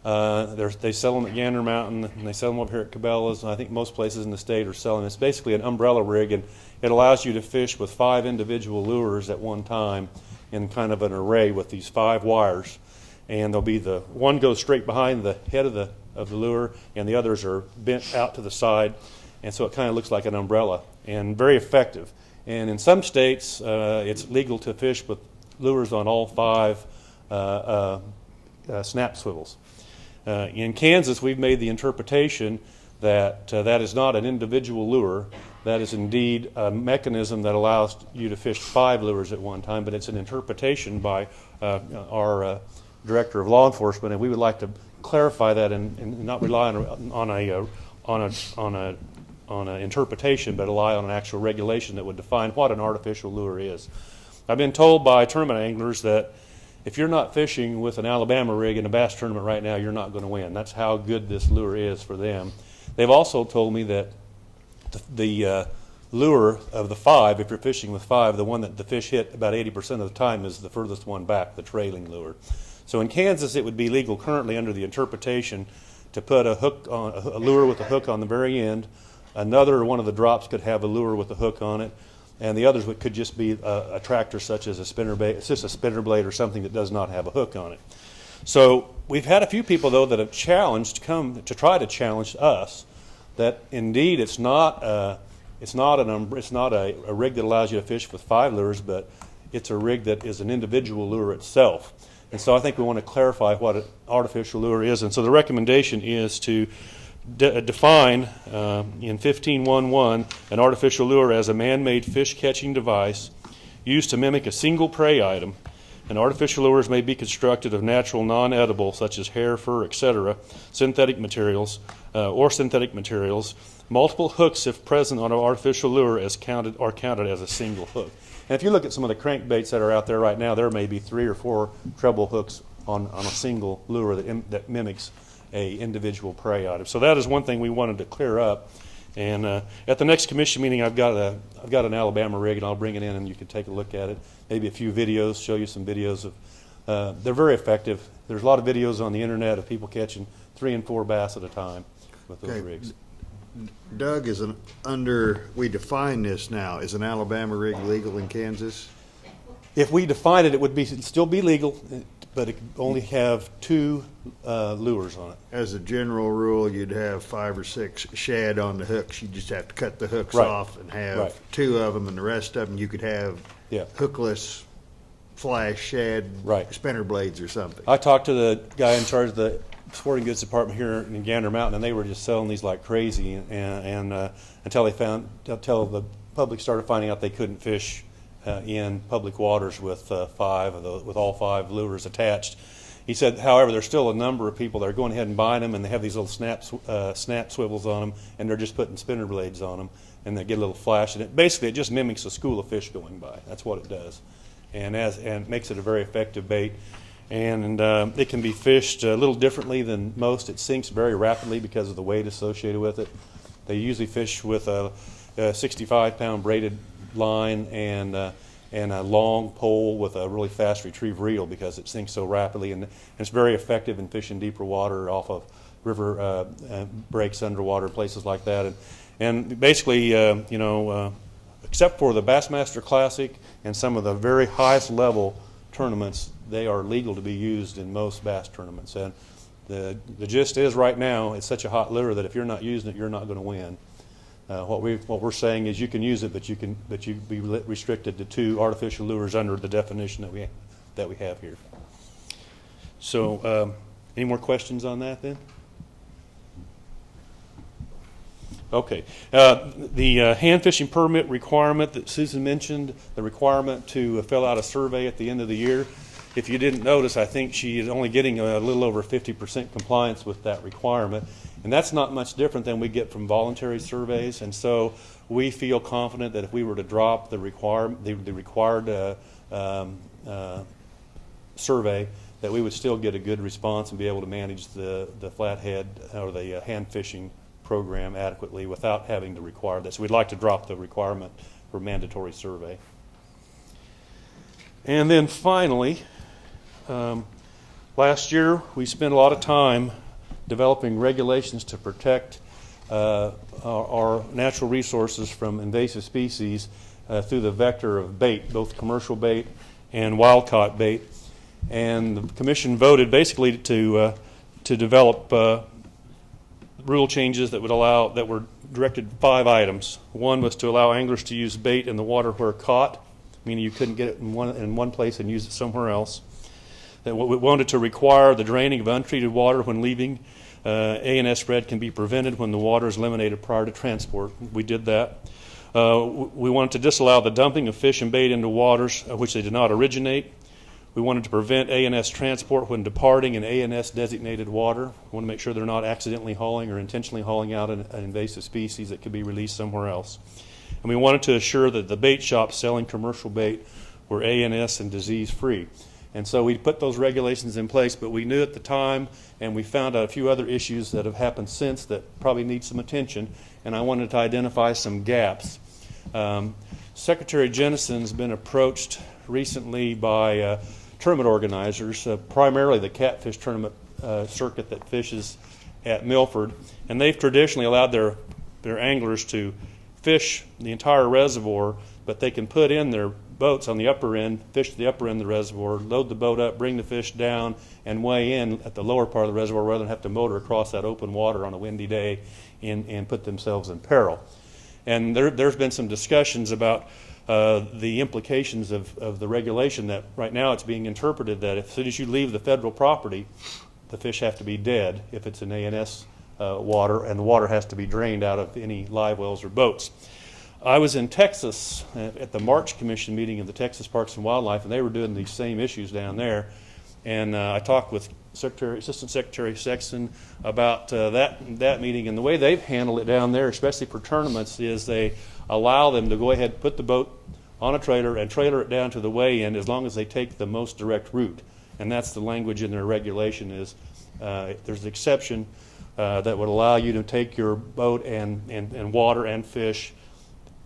They sell them at Gander Mountain, and they sell them over here at Cabela's, and I think most places in the state are selling. It's basically an umbrella rig, and it allows you to fish with 5 individual lures at one time in kind of an array with these 5 wires, and there'll be the one goes straight behind the head of the lure, and the others are bent out to the side, and so it kind of looks like an umbrella, and very effective. And in some states, it's legal to fish with lures on all 5 snap swivels. In Kansas, we've made the interpretation that that is not an individual lure. That is indeed a mechanism that allows you to fish 5 lures at one time, but it's an interpretation by our Director of Law Enforcement, and we would like to clarify that and not rely on an interpretation, but rely on an actual regulation that would define what an artificial lure is. I've been told by tournament anglers that if you're not fishing with an Alabama rig in a bass tournament right now, you're not going to win. That's how good this lure is for them. They've also told me that the lure of the 5, if you're fishing with 5, the one that the fish hit about 80% of the time is the furthest one back, the trailing lure. So in Kansas, it would be legal currently under the interpretation to put a hook on a lure with a hook on the very end. Another one of the drops could have a lure with a hook on it, and the others could just be a tractor, such as a spinner blade. It's just a spinner blade or something that does not have a hook on it. So we've had a few people though that have to try to challenge us that indeed it's not a rig that allows you to fish with 5 lures, but it's a rig that is an individual lure itself. And so I think we want to clarify what an artificial lure is. And so the recommendation is to define in 15.1.1 an artificial lure as a man-made fish-catching device used to mimic a single prey item. And artificial lures may be constructed of natural, non-edible, such as hair, fur, etc., synthetic materials, or synthetic materials. Multiple hooks, if present on an artificial lure, are counted as a single hook. And if you look at some of the crankbaits that are out there right now, there may be 3 or 4 treble hooks on a single lure that mimics a individual prey item. So that is one thing we wanted to clear up. And at the next commission meeting, I've got an Alabama rig, and I'll bring it in, and you can take a look at it. Maybe a few videos, show you some videos of. They're very effective. There's a lot of videos on the internet of people catching 3 and 4 bass at a time with those rigs. Doug, we define this now. Is an Alabama rig legal in Kansas? If we define it, it'd still be legal, but it could only have 2 lures on it. As a general rule, you'd have 5 or 6 shad on the hooks. You just have to cut the hooks Right. off and have Right. 2 of them, and the rest of them you could have hookless flash shad spinner blades or something. I talked to the guy in charge of the sporting goods department here in Gander Mountain, and they were just selling these like crazy, and until the public started finding out they couldn't fish in public waters with with all 5 lures attached. He said, however, there's still a number of people that are going ahead and buying them, and they have these little snap swivels on them, and they're just putting spinner blades on them, and they get a little flash, and it just mimics a school of fish going by. That's what it does, and makes it a very effective bait. And it can be fished a little differently than most. It sinks very rapidly because of the weight associated with it. They usually fish with a 65-pound braided line and a long pole with a really fast retrieve reel because it sinks so rapidly. And it's very effective in fishing deeper water off of river breaks underwater, places like that. And basically, except for the Bassmaster Classic and some of the very highest level tournaments, they are legal to be used in most bass tournaments. And the gist is right now it's such a hot lure that if you're not using it, you're not going to win. What we're saying is you can use it, but you be restricted to 2 artificial lures under the definition that we have here. So, any more questions on that then? Okay. The hand fishing permit requirement that Susan mentioned, the requirement to fill out a survey at the end of the year. If you didn't notice, I think she is only getting a little over 50% compliance with that requirement. And that's not much different than we get from voluntary surveys. And so we feel confident that if we were to drop the required survey, that we would still get a good response and be able to manage the flathead or the hand fishing program adequately without having to require this. We'd like to drop the requirement for mandatory survey. And then finally, last year we spent a lot of time developing regulations to protect our natural resources from invasive species through the vector of bait, both commercial bait and wild-caught bait. And the commission voted basically to develop rule changes that were directed 5 items. One was to allow anglers to use bait in the water where caught, meaning you couldn't get it in one place and use it somewhere else. That we wanted to require the draining of untreated water when leaving. A&S spread can be prevented when the water is eliminated prior to transport. We did that. We wanted to disallow the dumping of fish and bait into waters which they did not originate. We wanted to prevent A&S transport when departing in A&S designated water. We want to make sure they're not accidentally hauling or intentionally hauling out an invasive species that could be released somewhere else. And we wanted to assure that the bait shops selling commercial bait were A&S and disease free. And so we put those regulations in place, but we knew at the time, and we found out a few other issues that have happened since that probably need some attention, and I wanted to identify some gaps. Secretary Jennison's been approached recently by tournament organizers, primarily the catfish tournament circuit that fishes at Milford, and they've traditionally allowed their anglers to fish the entire reservoir, but they can put in their boats on the upper end, fish to the upper end of the reservoir, load the boat up, bring the fish down, and weigh in at the lower part of the reservoir rather than have to motor across that open water on a windy day and put themselves in peril. And there's been some discussions about the implications of the regulation that right now it's being interpreted that as soon as you leave the federal property, the fish have to be dead if it's in A&S water, and the water has to be drained out of any live wells or boats. I was in Texas at the March Commission meeting of the Texas Parks and Wildlife, and they were doing these same issues down there. And I talked with Assistant Secretary Sexton about that meeting, and the way they've handled it down there, especially for tournaments, is they allow them to go ahead and put the boat on a trailer and trailer it down to the weigh-in as long as they take the most direct route. And that's the language in their regulation is there's an exception that would allow you to take your boat and water and fish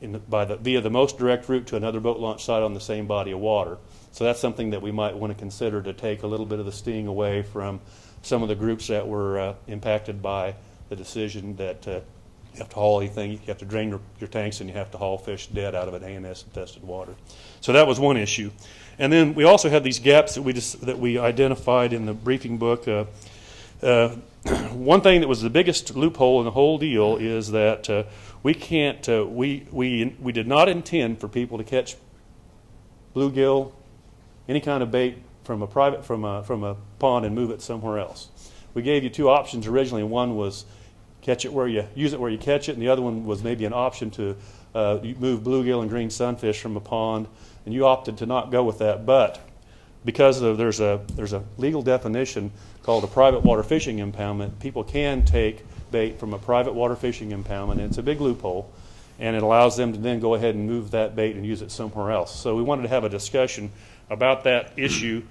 via the most direct route to another boat launch site on the same body of water. So that's something that we might want to consider to take a little bit of the sting away from some of the groups that were impacted by the decision that you have to haul anything, you have to drain your tanks, and you have to haul fish dead out of an A&S infested water. So that was one issue. And then we also had these gaps that we identified in the briefing book. One thing that was the biggest loophole in the whole deal is that we did not intend for people to catch bluegill, any kind of bait from a pond and move it somewhere else. We gave you 2 options originally. One was use it where you catch it, and the other one was maybe an option to move bluegill and green sunfish from a pond, and you opted to not go with that. But because there's a legal definition called a private water fishing impoundment, people can take bait from a private water fishing impoundment, and it's a big loophole, and it allows them to then go ahead and move that bait and use it somewhere else. So we wanted to have a discussion about that issue.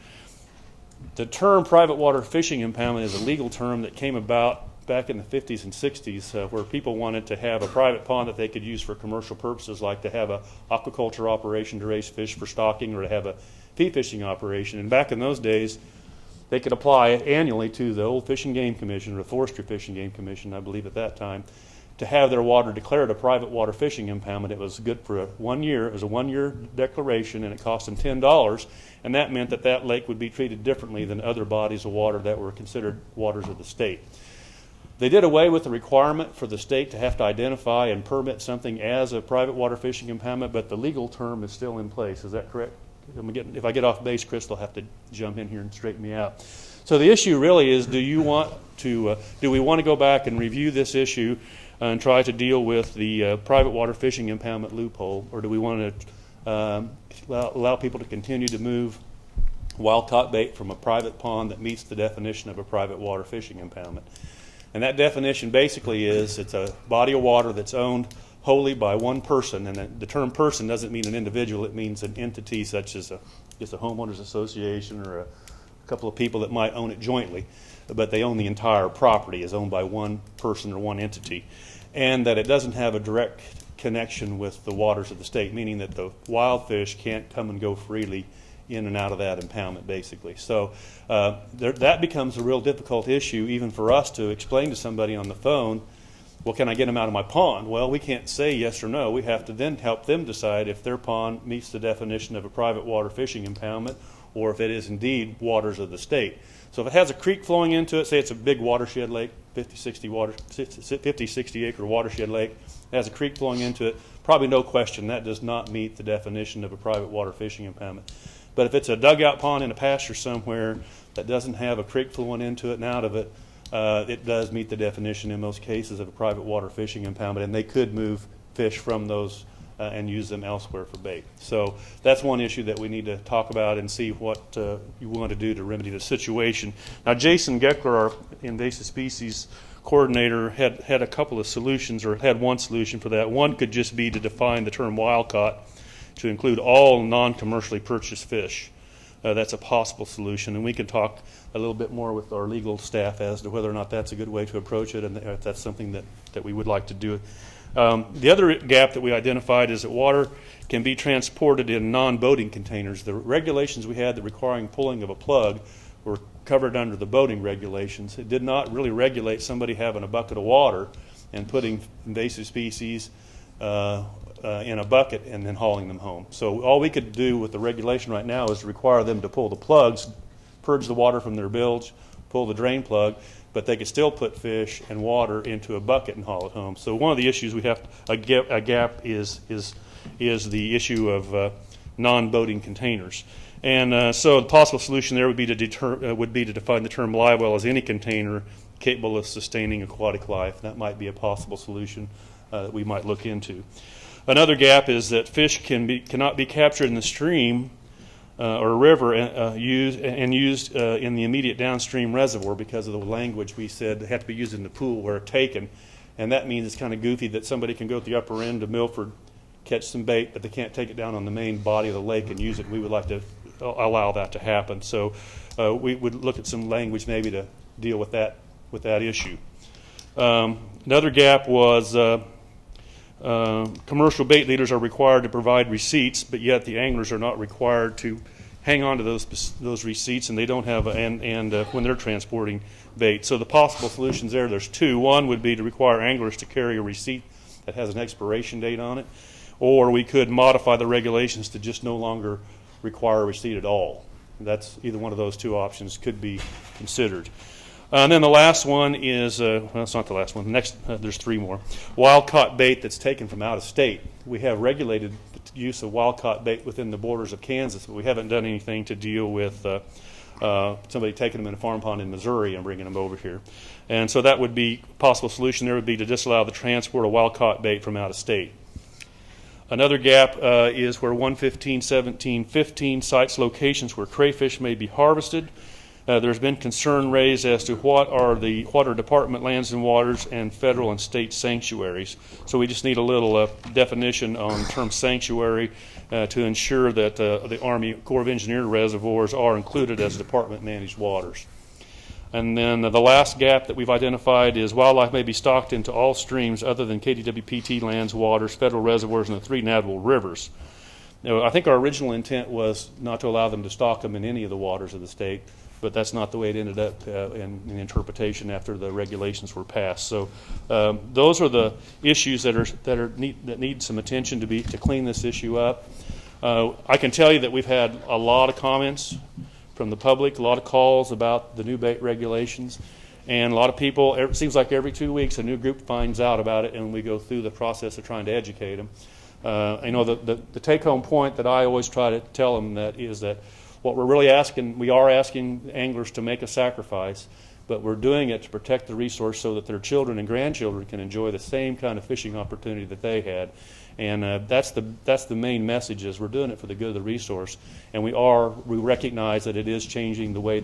The term private water fishing impoundment is a legal term that came about back in the 50s and 60s where people wanted to have a private pond that they could use for commercial purposes, like to have an aquaculture operation to raise fish for stocking or to have a fee fishing operation. And back in those days, they could apply annually to the old Fish and Game Commission, or the Forestry Fish and Game Commission, I believe at that time, to have their water declared a private water fishing impoundment. It was good for 1 year. It was a 1-year declaration, and it cost them $10, and that meant that lake would be treated differently than other bodies of water that were considered waters of the state. They did away with the requirement for the state to have to identify and permit something as a private water fishing impoundment, but the legal term is still in place. Is that correct? If I get off base, Chris will have to jump in here and straighten me out. So the issue really is, do we want to go back and review this issue and try to deal with the private water fishing impoundment loophole, or do we want to allow people to continue to move wild-caught bait from a private pond that meets the definition of a private water fishing impoundment? And that definition basically is it's a body of water that's owned wholly by one person, and the term person doesn't mean an individual, it means an entity such as a homeowners association or a couple of people that might own it jointly, but they own the entire property is owned by one person or one entity, and that it doesn't have a direct connection with the waters of the state, meaning that the wild fish can't come and go freely in and out of that impoundment, basically. So that becomes a real difficult issue even for us to explain to somebody on the phone well, can I get them out of my pond? Well, we can't say yes or no. We have to then help them decide if their pond meets the definition of a private water fishing impoundment or if it is indeed waters of the state. So if it has a creek flowing into it, say it's a big watershed lake, 50, 60 acre watershed lake, it has a creek flowing into it, probably no question that does not meet the definition of a private water fishing impoundment. But if it's a dugout pond in a pasture somewhere that doesn't have a creek flowing into it and out of it, it does meet the definition in most cases of a private water fishing impoundment, and they could move fish from those and use them elsewhere for bait. So that's one issue that we need to talk about and see what you want to do to remedy the situation. Now, Jason Geckler, our invasive species coordinator, had a couple of solutions, or had one solution for that. One could just be to define the term wild caught to include all non-commercially purchased fish. That's a possible solution, and we can talk a little bit more with our legal staff as to whether or not that's a good way to approach it, and if that's something that we would like to do. The other gap that we identified is that water can be transported in non-boating containers. The regulations we had that requiring pulling of a plug were covered under the boating regulations. It did not really regulate somebody having a bucket of water and putting invasive species in a bucket and then hauling them home. So all we could do with the regulation right now is to require them to pull the plugs, purge the water from their bilge, pull the drain plug, but they could still put fish and water into a bucket and haul it home. So one of the issues we have, a gap is the issue of non-boating containers. And so the possible solution there would be to define the term live well as any container capable of sustaining aquatic life. That might be a possible solution that we might look into. Another gap is that fish cannot be captured in the stream or river used in the immediate downstream reservoir because of the language we said they have to be used in the pool where taken. And that means it's kind of goofy that somebody can go at the upper end of Milford, catch some bait, but they can't take it down on the main body of the lake and use it. We would like to allow that to happen. So we would look at some language maybe to deal with that issue. Another gap was commercial bait leaders are required to provide receipts, but yet the anglers are not required to hang on to those receipts, and they don't have when they're transporting bait. So the possible solutions there's two. One would be to require anglers to carry a receipt that has an expiration date on it, or we could modify the regulations to just no longer require a receipt at all. That's either one of those two options could be considered. And then the last one is, well, it's not the last one. Next, there's three more. Wild-caught bait that's taken from out of state. We have regulated the use of wild-caught bait within the borders of Kansas, but we haven't done anything to deal with somebody taking them in a farm pond in Missouri and bringing them over here. And so that would be a possible solution there would be to disallow the transport of wild-caught bait from out of state. Another gap is where 115.17.15 cites locations where crayfish may be harvested. There's been concern raised as to what are the Water Department lands and waters and federal and state sanctuaries. So we just need a little definition on the term sanctuary to ensure that the Army Corps of Engineers reservoirs are included as department-managed waters. And then the last gap that we've identified is wildlife may be stocked into all streams other than KDWPT lands, waters, federal reservoirs, and the three navigable rivers. Now, I think our original intent was not to allow them to stock them in any of the waters of the state, but that's not the way it ended up in interpretation after the regulations were passed. So those are the issues that need some attention to clean this issue up. I can tell you that we've had a lot of comments from the public, a lot of calls about the new bait regulations, and a lot of people, it seems like every 2 weeks a new group finds out about it, and we go through the process of trying to educate them. I know the take-home point that I always try to tell them that is that what we're really asking, we are asking anglers to make a sacrifice, but we're doing it to protect the resource so that their children and grandchildren can enjoy the same kind of fishing opportunity that they had. And that's the main message is we're doing it for the good of the resource, and we recognize that it is changing the way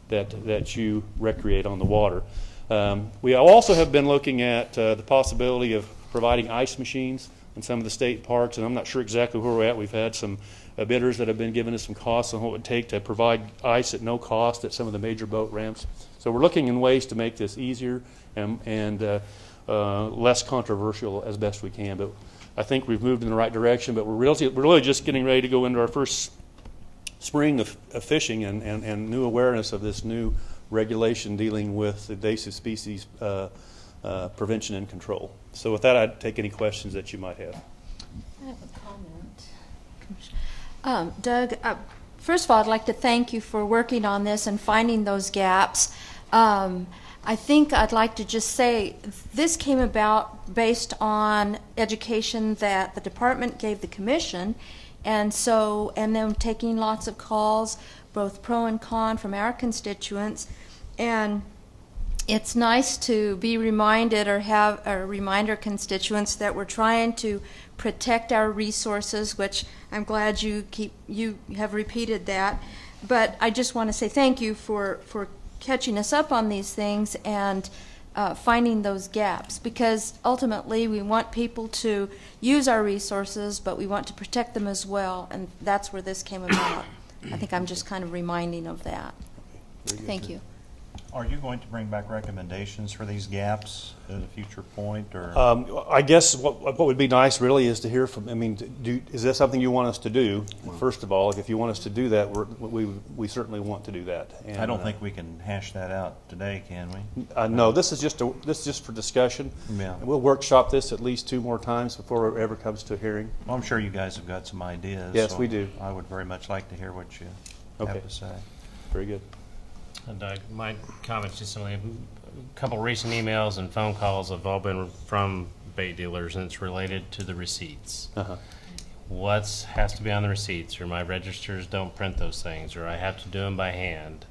that you recreate on the water. We also have been looking at the possibility of providing ice machines in some of the state parks, and I'm not sure exactly where we're at. We've had some bidders that have been giving us some costs on what it would take to provide ice at no cost at some of the major boat ramps. So we're looking in ways to make this easier and less controversial as best we can. But I think we've moved in the right direction, but we're really just getting ready to go into our first spring of fishing and new awareness of this new regulation dealing with invasive species prevention and control. So with that, I'd take any questions that you might have. I have a comment. Doug, first of all, I'd like to thank you for working on this and finding those gaps. I think I'd like to just say this came about based on education that the department gave the commission, and then taking lots of calls, both pro and con, from our constituents. And it's nice to be reminded or have a reminder constituents that we're trying to protect our resources, which I'm glad you have repeated that. But I just want to say thank you for catching us up on these things and finding those gaps, because ultimately we want people to use our resources, but we want to protect them as well, and that's where this came about. I think I'm just kind of reminding of that. Thank you. Are you going to bring back recommendations for these gaps at a future point, or? I guess what would be nice really is to hear from, I mean, is that something you want us to do? First of all, if you want us to do that, we certainly want to do that. And, I don't think we can hash that out today, can we? No, this is just for discussion. Yeah. And we'll workshop this at least 2 more times before it ever comes to a hearing. Well, I'm sure you guys have got some ideas. Yes, so we do. I would very much like to hear what you have to say. Very good. Doug, my comments just simply, a couple recent emails and phone calls have all been from bait dealers, and it's related to the receipts. What has to be on the receipts, or my registers don't print those things, or I have to do them by hand,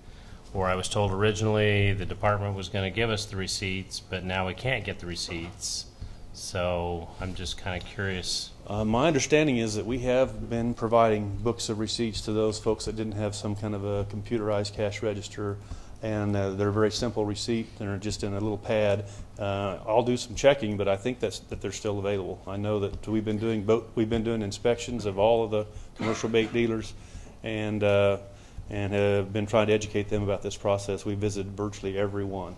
or I was told originally the department was going to give us the receipts, but now we can't get the receipts. So I'm just kind of curious. My understanding is that we have been providing books of receipts to those folks that didn't have some kind of a computerized cash register, and they're a very simple receipt. They're just in a little pad. I'll do some checking, but I think that they're still available. I know that we've been doing inspections of all of the commercial bait dealers, and have been trying to educate them about this process. We visited virtually every one.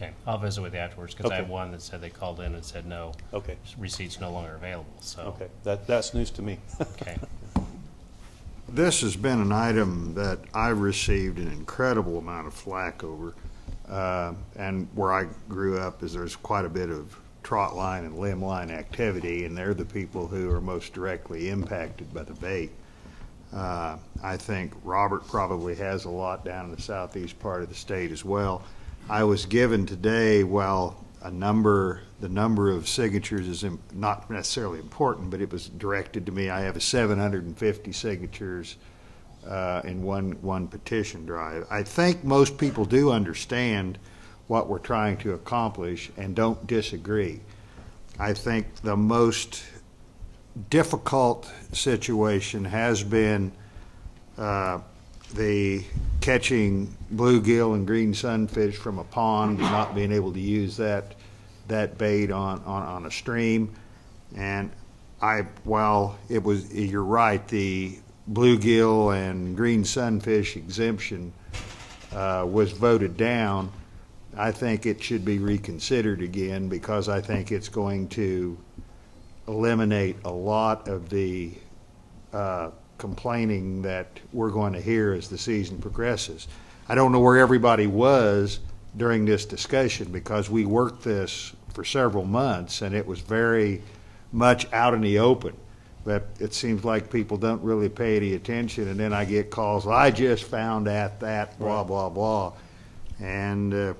Okay, I'll visit with you afterwards, because I have one that said they called in and said no. Okay. Receipts no longer available. So. Okay, that's news to me. Okay. This has been an item that I've received an incredible amount of flack over, and where I grew up is there's quite a bit of trot line and limb line activity, and they're the people who are most directly impacted by the bait. I think Robert probably has a lot down in the southeast part of the state as well. I was given today, while the number of signatures is not necessarily important, but it was directed to me. I have 750 signatures in one petition drive. I think most people do understand what we're trying to accomplish and don't disagree. I think the most difficult situation has been the catching bluegill and green sunfish from a pond and not being able to use that bait on a stream. And while you're right, the bluegill and green sunfish exemption was voted down, I think it should be reconsidered again, because I think it's going to eliminate a lot of the complaining that we're going to hear as the season progresses. I don't know where everybody was during this discussion, because we worked this for several months and it was very much out in the open, but it seems like people don't really pay any attention, and then I get calls, I just found out that, blah, blah, blah. And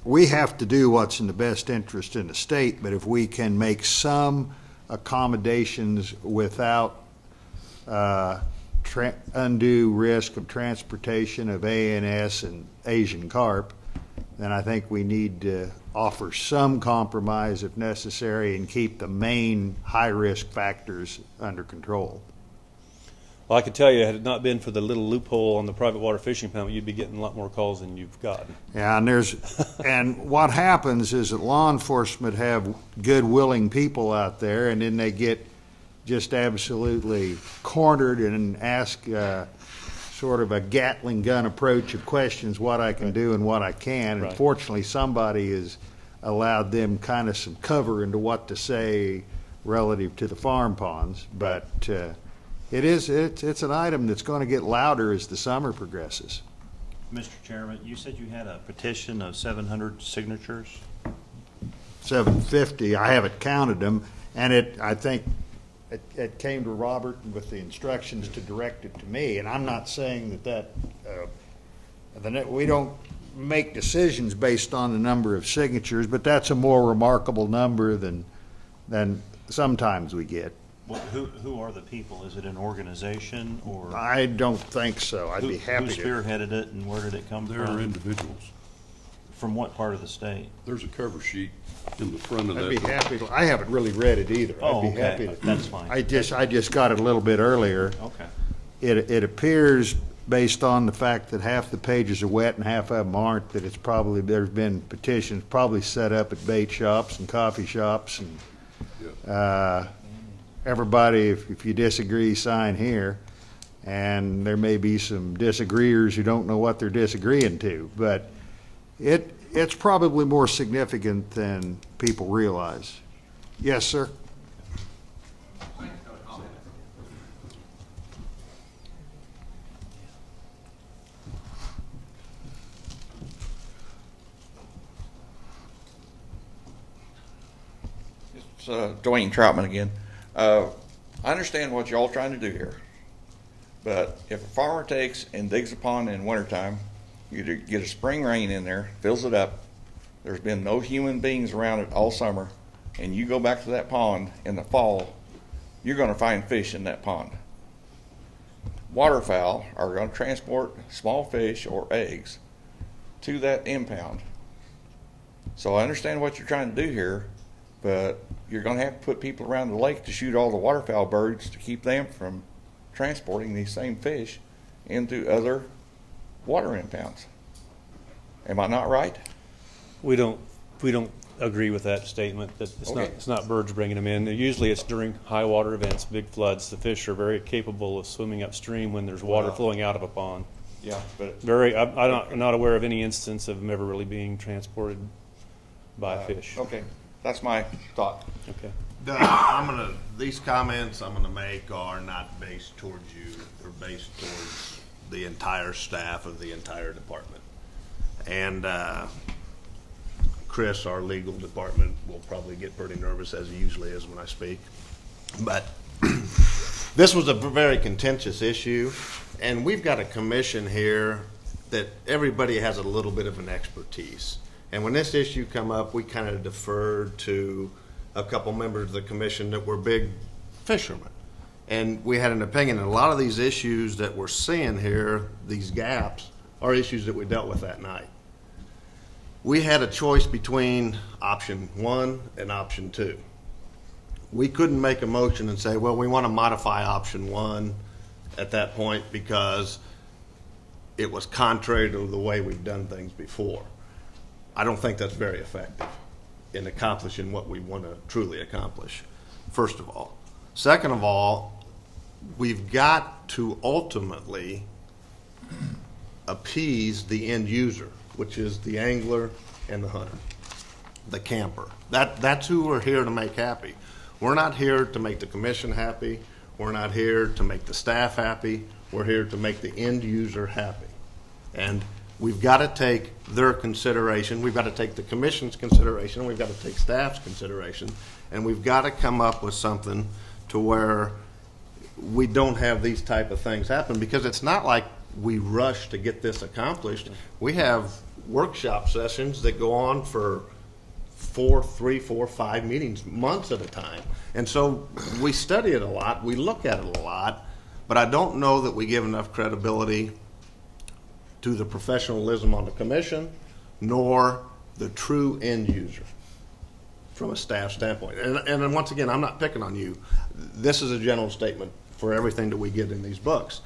we have to do what's in the best interest in the state, but if we can make some accommodations without undue risk of transportation of ANS and Asian carp, then I think we need to offer some compromise if necessary and keep the main high-risk factors under control. Well, I can tell you, had it not been for the little loophole on the private water fishing permit, you'd be getting a lot more calls than you've gotten. Yeah, and what happens is that law enforcement have good, willing people out there, and then they get just absolutely cornered and ask sort of a Gatling gun approach of questions, what I can do and what I can. And fortunately, somebody has allowed them kind of some cover into what to say relative to the farm ponds. But it's an item that's going to get louder as the summer progresses. Mr. Chairman, you said you had a petition of 700 signatures. 750. I haven't counted them, and I think it came to Robert with the instructions to direct it to me, and I'm not saying that we don't make decisions based on the number of signatures, but that's a more remarkable number than sometimes we get. Well, who are the people? Is it an organization or? I don't think so. I'd be happy to. Who spearheaded it and where did it come from? There are individuals. From what part of the state? There's a cover sheet in the front of that. I'd be happy to. I haven't really read it either. Oh, I'd be happy to. That's fine. I just got it a little bit earlier. Okay. It appears, based on the fact that half the pages are wet and half of them aren't, that there's been petitions probably set up at bait shops and coffee shops, and everybody, if you disagree, sign here. And there may be some disagreeers who don't know what they're disagreeing to, but it's probably more significant than people realize. Yes, sir. It's Dwayne Troutman again. I understand what y'all trying to do here, but if a farmer takes and digs a pond in wintertime, you get a spring rain in there, fills it up, there's been no human beings around it all summer, and you go back to that pond in the fall, you're going to find fish in that pond. Waterfowl are going to transport small fish or eggs to that impound. So I understand what you're trying to do here, but you're going to have to put people around the lake to shoot all the waterfowl birds to keep them from transporting these same fish into other water impounds. Am I not right? We don't agree with that statement. That it's not birds bringing them in. Usually it's during high water events, big floods. The fish are very capable of swimming upstream when there's water flowing out of a pond. Yeah, but I'm not aware of any instance of them ever really being transported by fish. Okay, that's my thought. Okay. These comments I'm gonna make are not based towards you, they're based towards the entire staff of the entire department. And Chris, our legal department, will probably get pretty nervous, as he usually is when I speak. But this was a very contentious issue, and we've got a commission here that everybody has a little bit of an expertise. And when this issue come up, we kind of deferred to a couple members of the commission that were big fishermen. And we had an opinion, and a lot of these issues that we're seeing here, these gaps, are issues that we dealt with that night. We had a choice between option 1 and option 2. We couldn't make a motion and say, well, we want to modify option 1 at that point because it was contrary to the way we've done things before. I don't think that's very effective in accomplishing what we want to truly accomplish, first of all. Second of all, we've got to ultimately appease the end user, which is the angler and the hunter, the camper. That's who we're here to make happy. We're not here to make the commission happy. We're not here to make the staff happy. We're here to make the end user happy. And we've got to take their consideration. We've got to take the commission's consideration. We've got to take staff's consideration. And we've got to come up with something to where we don't have these type of things happen, because it's not like we rush to get this accomplished. We have workshop sessions that go on for 3, 4, 5 meetings, months at a time. And so we study it a lot, we look at it a lot, but I don't know that we give enough credibility to the professionalism on the commission, nor the true end user from a staff standpoint. And then once again, I'm not picking on you. This is a general statement for everything that we get in these books.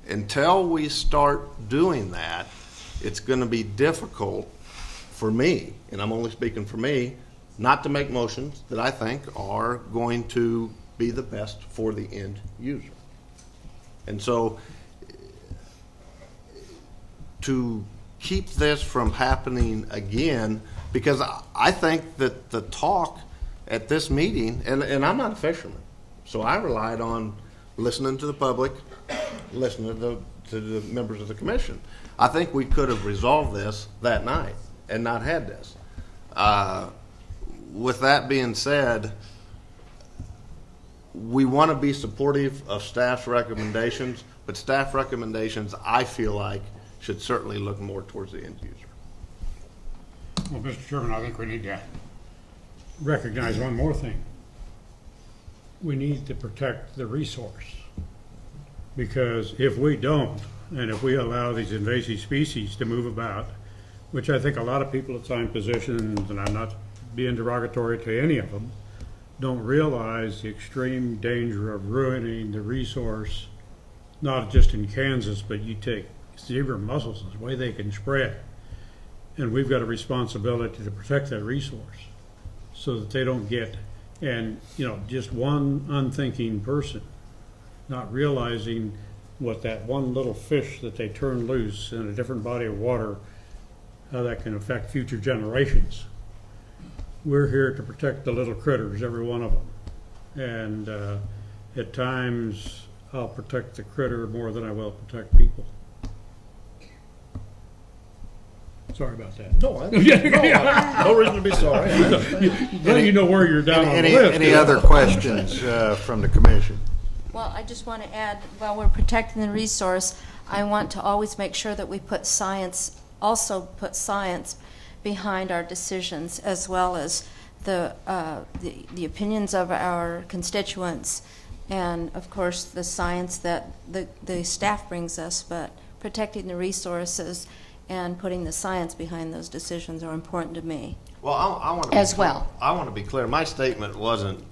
Until we start doing that, it's going to be difficult for me, and I'm only speaking for me, not to make motions that I think are going to be the best for the end user. And so to keep this from happening again, because I think that the talk at this meeting, and I'm not a fisherman, so I relied on listening to the public, listening to the members of the commission. I think we could have resolved this that night and not had this. with that being said, we want to be supportive of staff's recommendations, but staff recommendations, I feel like, should certainly look more towards the end user. Well, Mr. Chairman, I think we need to recognize one more thing. We need to protect the resource. Because if we don't, and if we allow these invasive species to move about, which I think a lot of people assign positions, and I'm not being derogatory to any of them, don't realize the extreme danger of ruining the resource, not just in Kansas, but you take zebra mussels, the way they can spread. And we've got a responsibility to protect that resource so that they don't get, and just one unthinking person not realizing what that one little fish that they turn loose in a different body of water, how that can affect future generations. We're here to protect the little critters, every one of them. And at times, I'll protect the critter more than I will protect people. Sorry about that. No reason to be sorry. You know where you're down on the list. Any other questions from the commission? Well, I just want to add, while we're protecting the resource, I want to always make sure that we put science behind our decisions, as well as the opinions of our constituents, and of course the science that the staff brings us. But protecting the resources and putting the science behind those decisions are important to me. Well, I want to as well. I want to be clear. My statement wasn't,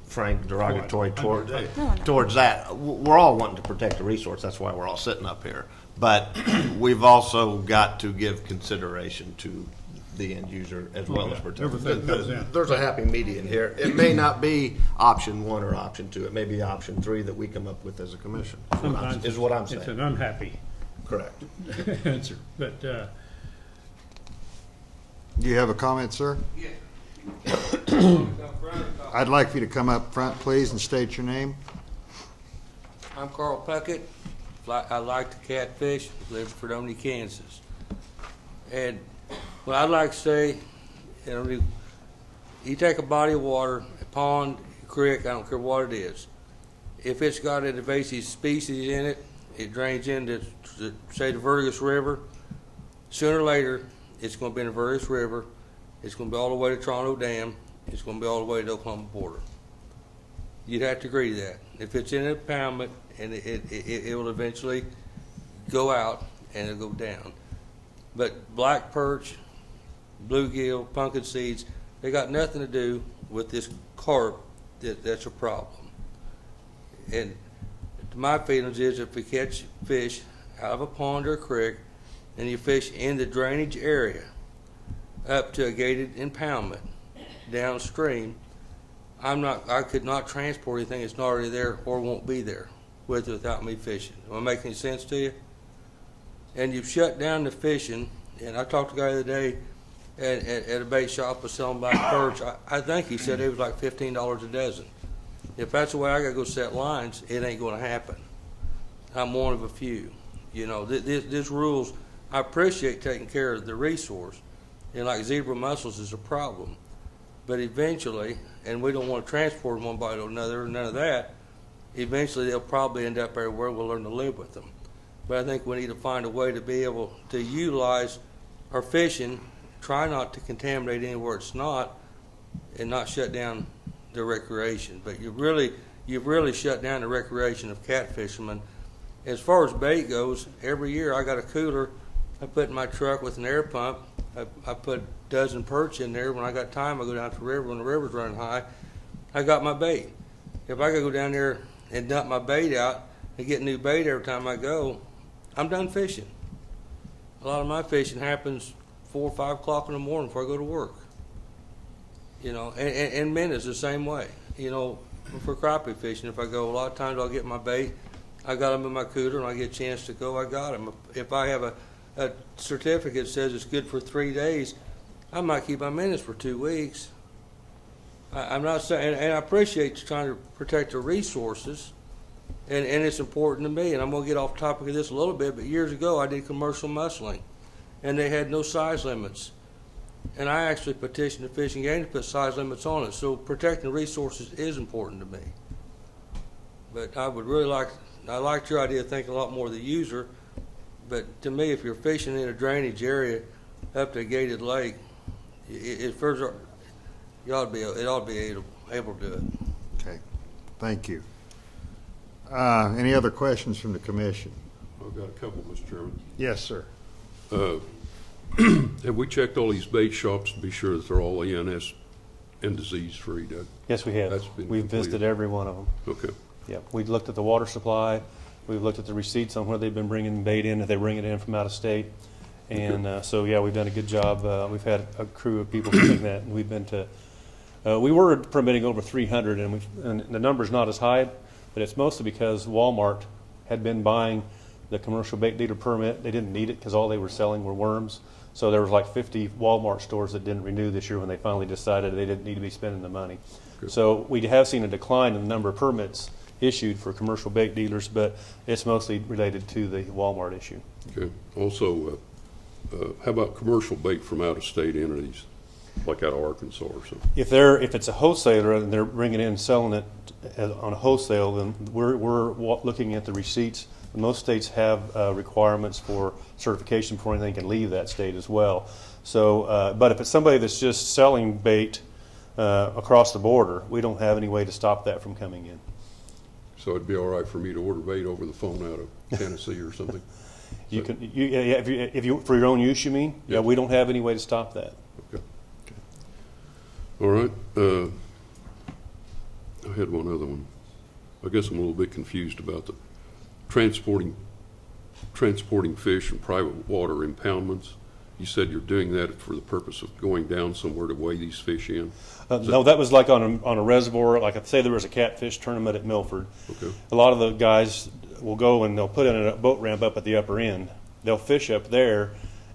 Frank, derogatory towards that. We're all wanting to protect the resource. That's why we're all sitting up here. But we've also got to give consideration to the end user as well as protect. There's a happy median here. It may not be option 1 or option 2. It may be option 3 that we come up with as a commission. Is what I'm saying. It's an unhappy correct answer. But do you have a comment, sir? Yes. I'd like for you to come up front, please, and state your name. I'm Carl Puckett. I like to catfish, live in Fredonia, Kansas. And what I'd like to say, you take a body of water, a pond, a creek, I don't care what it is. If it's got an invasive species in it, it drains into, say, the Verdigris River. Sooner or later, it's going to be in the Verdigris River. It's going to be all the way to Toronto Dam. It's going to be all the way to the Oklahoma border. You'd have to agree to that. If it's in an impoundment, and it will eventually go out and it'll go down. But black perch, bluegill, pumpkin seeds, they got nothing to do with this carp that's a problem. And my feelings is if we catch fish out of a pond or a creek and you fish in the drainage area up to a gated impoundment downstream, I could not transport anything that's not already there or won't be there with or without me fishing. Am I making sense to you? And you've shut down the fishing, and I talked to a guy the other day at a bait shop was selling black perch. I think he said it was like $15 a dozen. If that's the way I got to go set lines, it ain't going to happen. I'm one of a few. This rules, I appreciate taking care of the resource, and like zebra mussels is a problem. But eventually, and we don't want to transport them one by another, none of that, eventually they'll probably end up everywhere. We'll learn to live with them. But I think we need to find a way to be able to utilize our fishing, try not to contaminate anywhere it's not, and not shut down the recreation. But you've really shut down the recreation of catfishermen. As far as bait goes, every year I got a cooler I put in my truck with an air pump. I put a dozen perch in there. When I got time, I go down to the river. When the river's running high, I got my bait. If I could go down there and dump my bait out and get new bait every time I go, I'm done fishing. A lot of my fishing happens 4 or 5 o'clock in the morning before I go to work. And men is the same way. For crappie fishing, if I go, a lot of times I'll get my bait. I got them in my cooler, and I get a chance to go, I got them. If I have a certificate that says it's good for 3 days, I might keep my minutes for 2 weeks. I'm not saying, and I appreciate trying to protect the resources, and it's important to me. And I'm going to get off topic of this a little bit, but years ago I did commercial mussling, and they had no size limits. and I actually petitioned the Fish and Game to put size limits on it, so protecting resources is important to me. But I would really I liked your idea of thinking a lot more of the user, but to me, if you're fishing in a drainage area up to a gated lake, it ought to be able to do it. Okay, thank you. Any other questions from the commission? I've got a couple, Mr. Chairman. Yes, sir. Have we checked all these bait shops to be sure that they're all ENS and disease-free, Doug? Yes, we have. That's been We've completed. visited every one of them. Okay. Yeah, we've looked at the water supply. We've looked at the receipts on where they've been bringing bait in, if they bring it in from out of state. And so, yeah, we've done a good job. We've had a crew of people doing that, and we've been to. We were permitting over 300, and the number's not as high, but it's mostly because Walmart had been buying the commercial bait dealer permit. They didn't need it because all they were selling were worms. So there was like 50 Walmart stores that didn't renew this year when they finally decided they didn't need to be spending the money. Good. So we have seen a decline in the number of permits issued for commercial bait dealers, but it's mostly related to the Walmart issue. Okay. Also, how about commercial bait from out-of-state entities, like out of Arkansas or something? If it's a wholesaler and they're bringing it in and selling it on a wholesale, then we're looking at the receipts. Most states have requirements for certification before anything can leave that state as well. So, but if it's somebody that's just selling bait across the border, we don't have any way to stop that from coming in. So it'd be all right for me to order bait over the phone out of Tennessee or something? You can, if you for your own use, you mean? Yeah, we don't have any way to stop that. Okay. All right. I had one other one. I guess I'm a little bit confused about the transporting fish in private water impoundments. You said you're doing that for the purpose of going down somewhere to weigh these fish in? No, that was like on a reservoir. Like say there was a catfish tournament at Milford. Okay. A lot of the guys will go and they'll put in a boat ramp up at the upper end. They'll fish up there,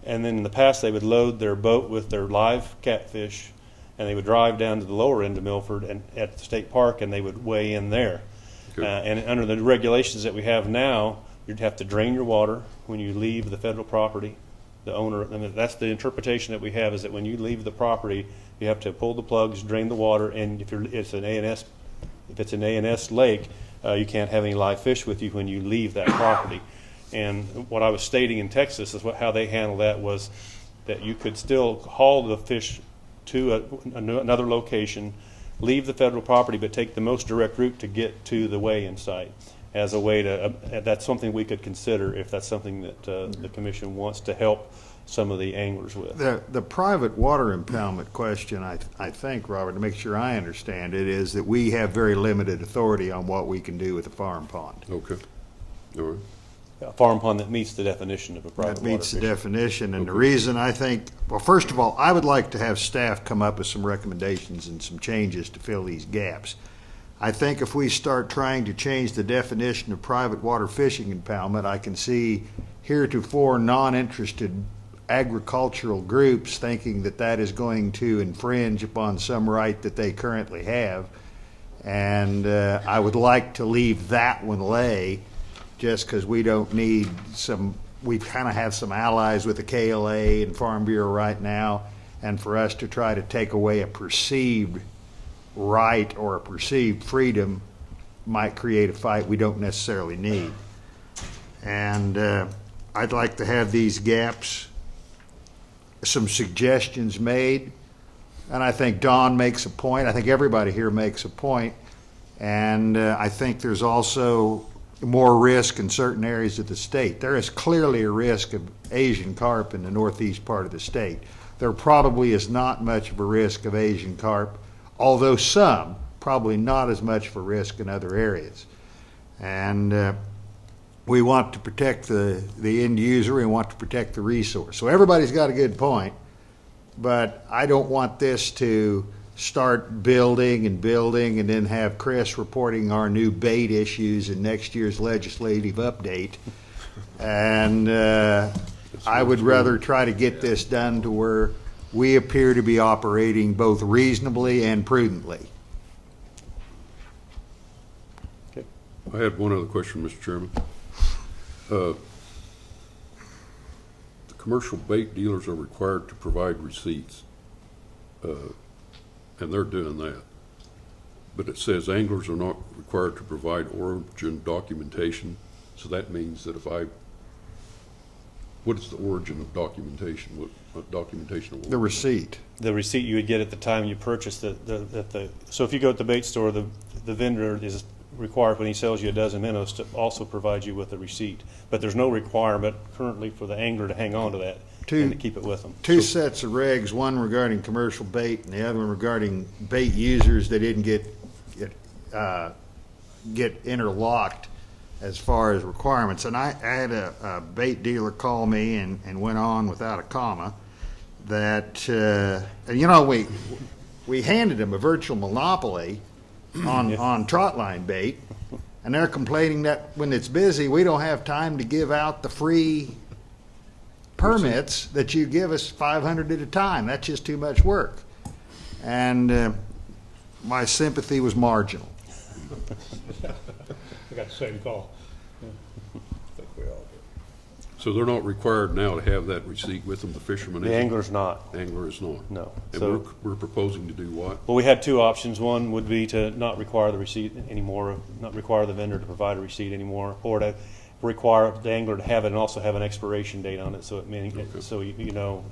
and then in the past they would load their boat with their live catfish, and they would drive down to the lower end of Milford and at the state park, and they would weigh in there. Okay. And under the regulations that we have now, you'd have to drain your water when you leave the federal property. The owner, I mean, that's the interpretation that we have, is that when you leave the property, you have to pull the plugs, drain the water, and if it's an ANS lake, you can't have any live fish with you when you leave that property. And what I was stating in Texas is how they handle that was that you could still haul the fish to another location, leave the federal property, but take the most direct route to get to the weigh-in site. As a way to, that's something we could consider if that's something that the commission wants to help some of the anglers with. The private water impoundment question, I think, Robert, to make sure I understand it, is that we have very limited authority on what we can do with a farm pond. Okay. All right. A farm pond that meets the definition of a private water That meets the fishery. definition, and the reason I think, well, first of all, I would like to have staff come up with some recommendations and some changes to fill these gaps. I think if we start trying to change the definition of private water fishing impoundment, I can see heretofore non-interested agricultural groups thinking that that is going to infringe upon some right that they currently have. And I would like to leave that one lay, just because we don't need we kind of have some allies with the KLA and Farm Bureau right now, and for us to try to take away a perceived right or a perceived freedom might create a fight we don't necessarily need. And I'd like to have these gaps, some suggestions made, and I think Don makes a point. I think everybody here makes a point. And I think there's also more risk in certain areas of the state. There is clearly a risk of Asian carp in the northeast part of the state. There probably is not much of a risk of Asian carp, although some, probably not as much of a risk in other areas. And we want to protect the end user, we want to protect the resource. So everybody's got a good point, but I don't want this to start building and then have Chris reporting our new bait issues in next year's legislative update. And I would rather try to get this done to where we appear to be operating both reasonably and prudently. Okay. I had one other question, Mr. Chairman. The commercial bait dealers are required to provide receipts and they're doing that. But it says anglers are not required to provide origin documentation, so that means that what is the origin of documentation? What documentation? The receipt. The receipt you would get at the time you purchased so if you go to the bait store, the vendor is required when he sells you a dozen minnows to also provide you with a receipt. But there's no requirement currently for the angler to hang on to that and to keep it with them. Two sets of regs, one regarding commercial bait and the other one regarding bait users that didn't get interlocked as far as requirements. And I had a bait dealer call me and went on without a comma that, and you know, we handed him a virtual monopoly on trotline bait, and they're complaining that when it's busy, we don't have time to give out the free permits that you give us 500 at a time. That's just too much work. And my sympathy was marginal. I got the same call. I think we all do. So they're not required now to have that receipt with them, the fisherman? The angler's not. The angler is not? No. And So- we're proposing to do what? Well, we had two options. One would be to not require the receipt anymore, not require the vendor to provide a receipt anymore, or to require the angler to have it and also have an expiration date on it, so it means, so you know,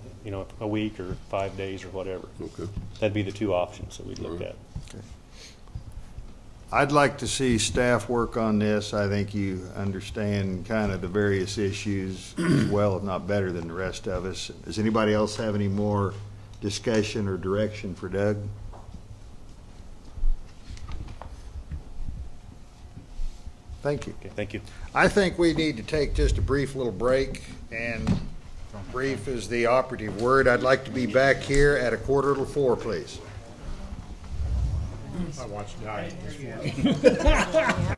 a week or 5 days or whatever. Okay. That'd be the two options that we'd look at. I'd like to see staff work on this. I think you understand kind of the various issues as well, if not better than the rest of us. Does anybody else have any more discussion or direction for Doug? Thank you. Okay, thank you. I think we need to take just a brief little break, and brief is the operative word. I'd like to be back here at 3:45, please. I watched Diet this morning.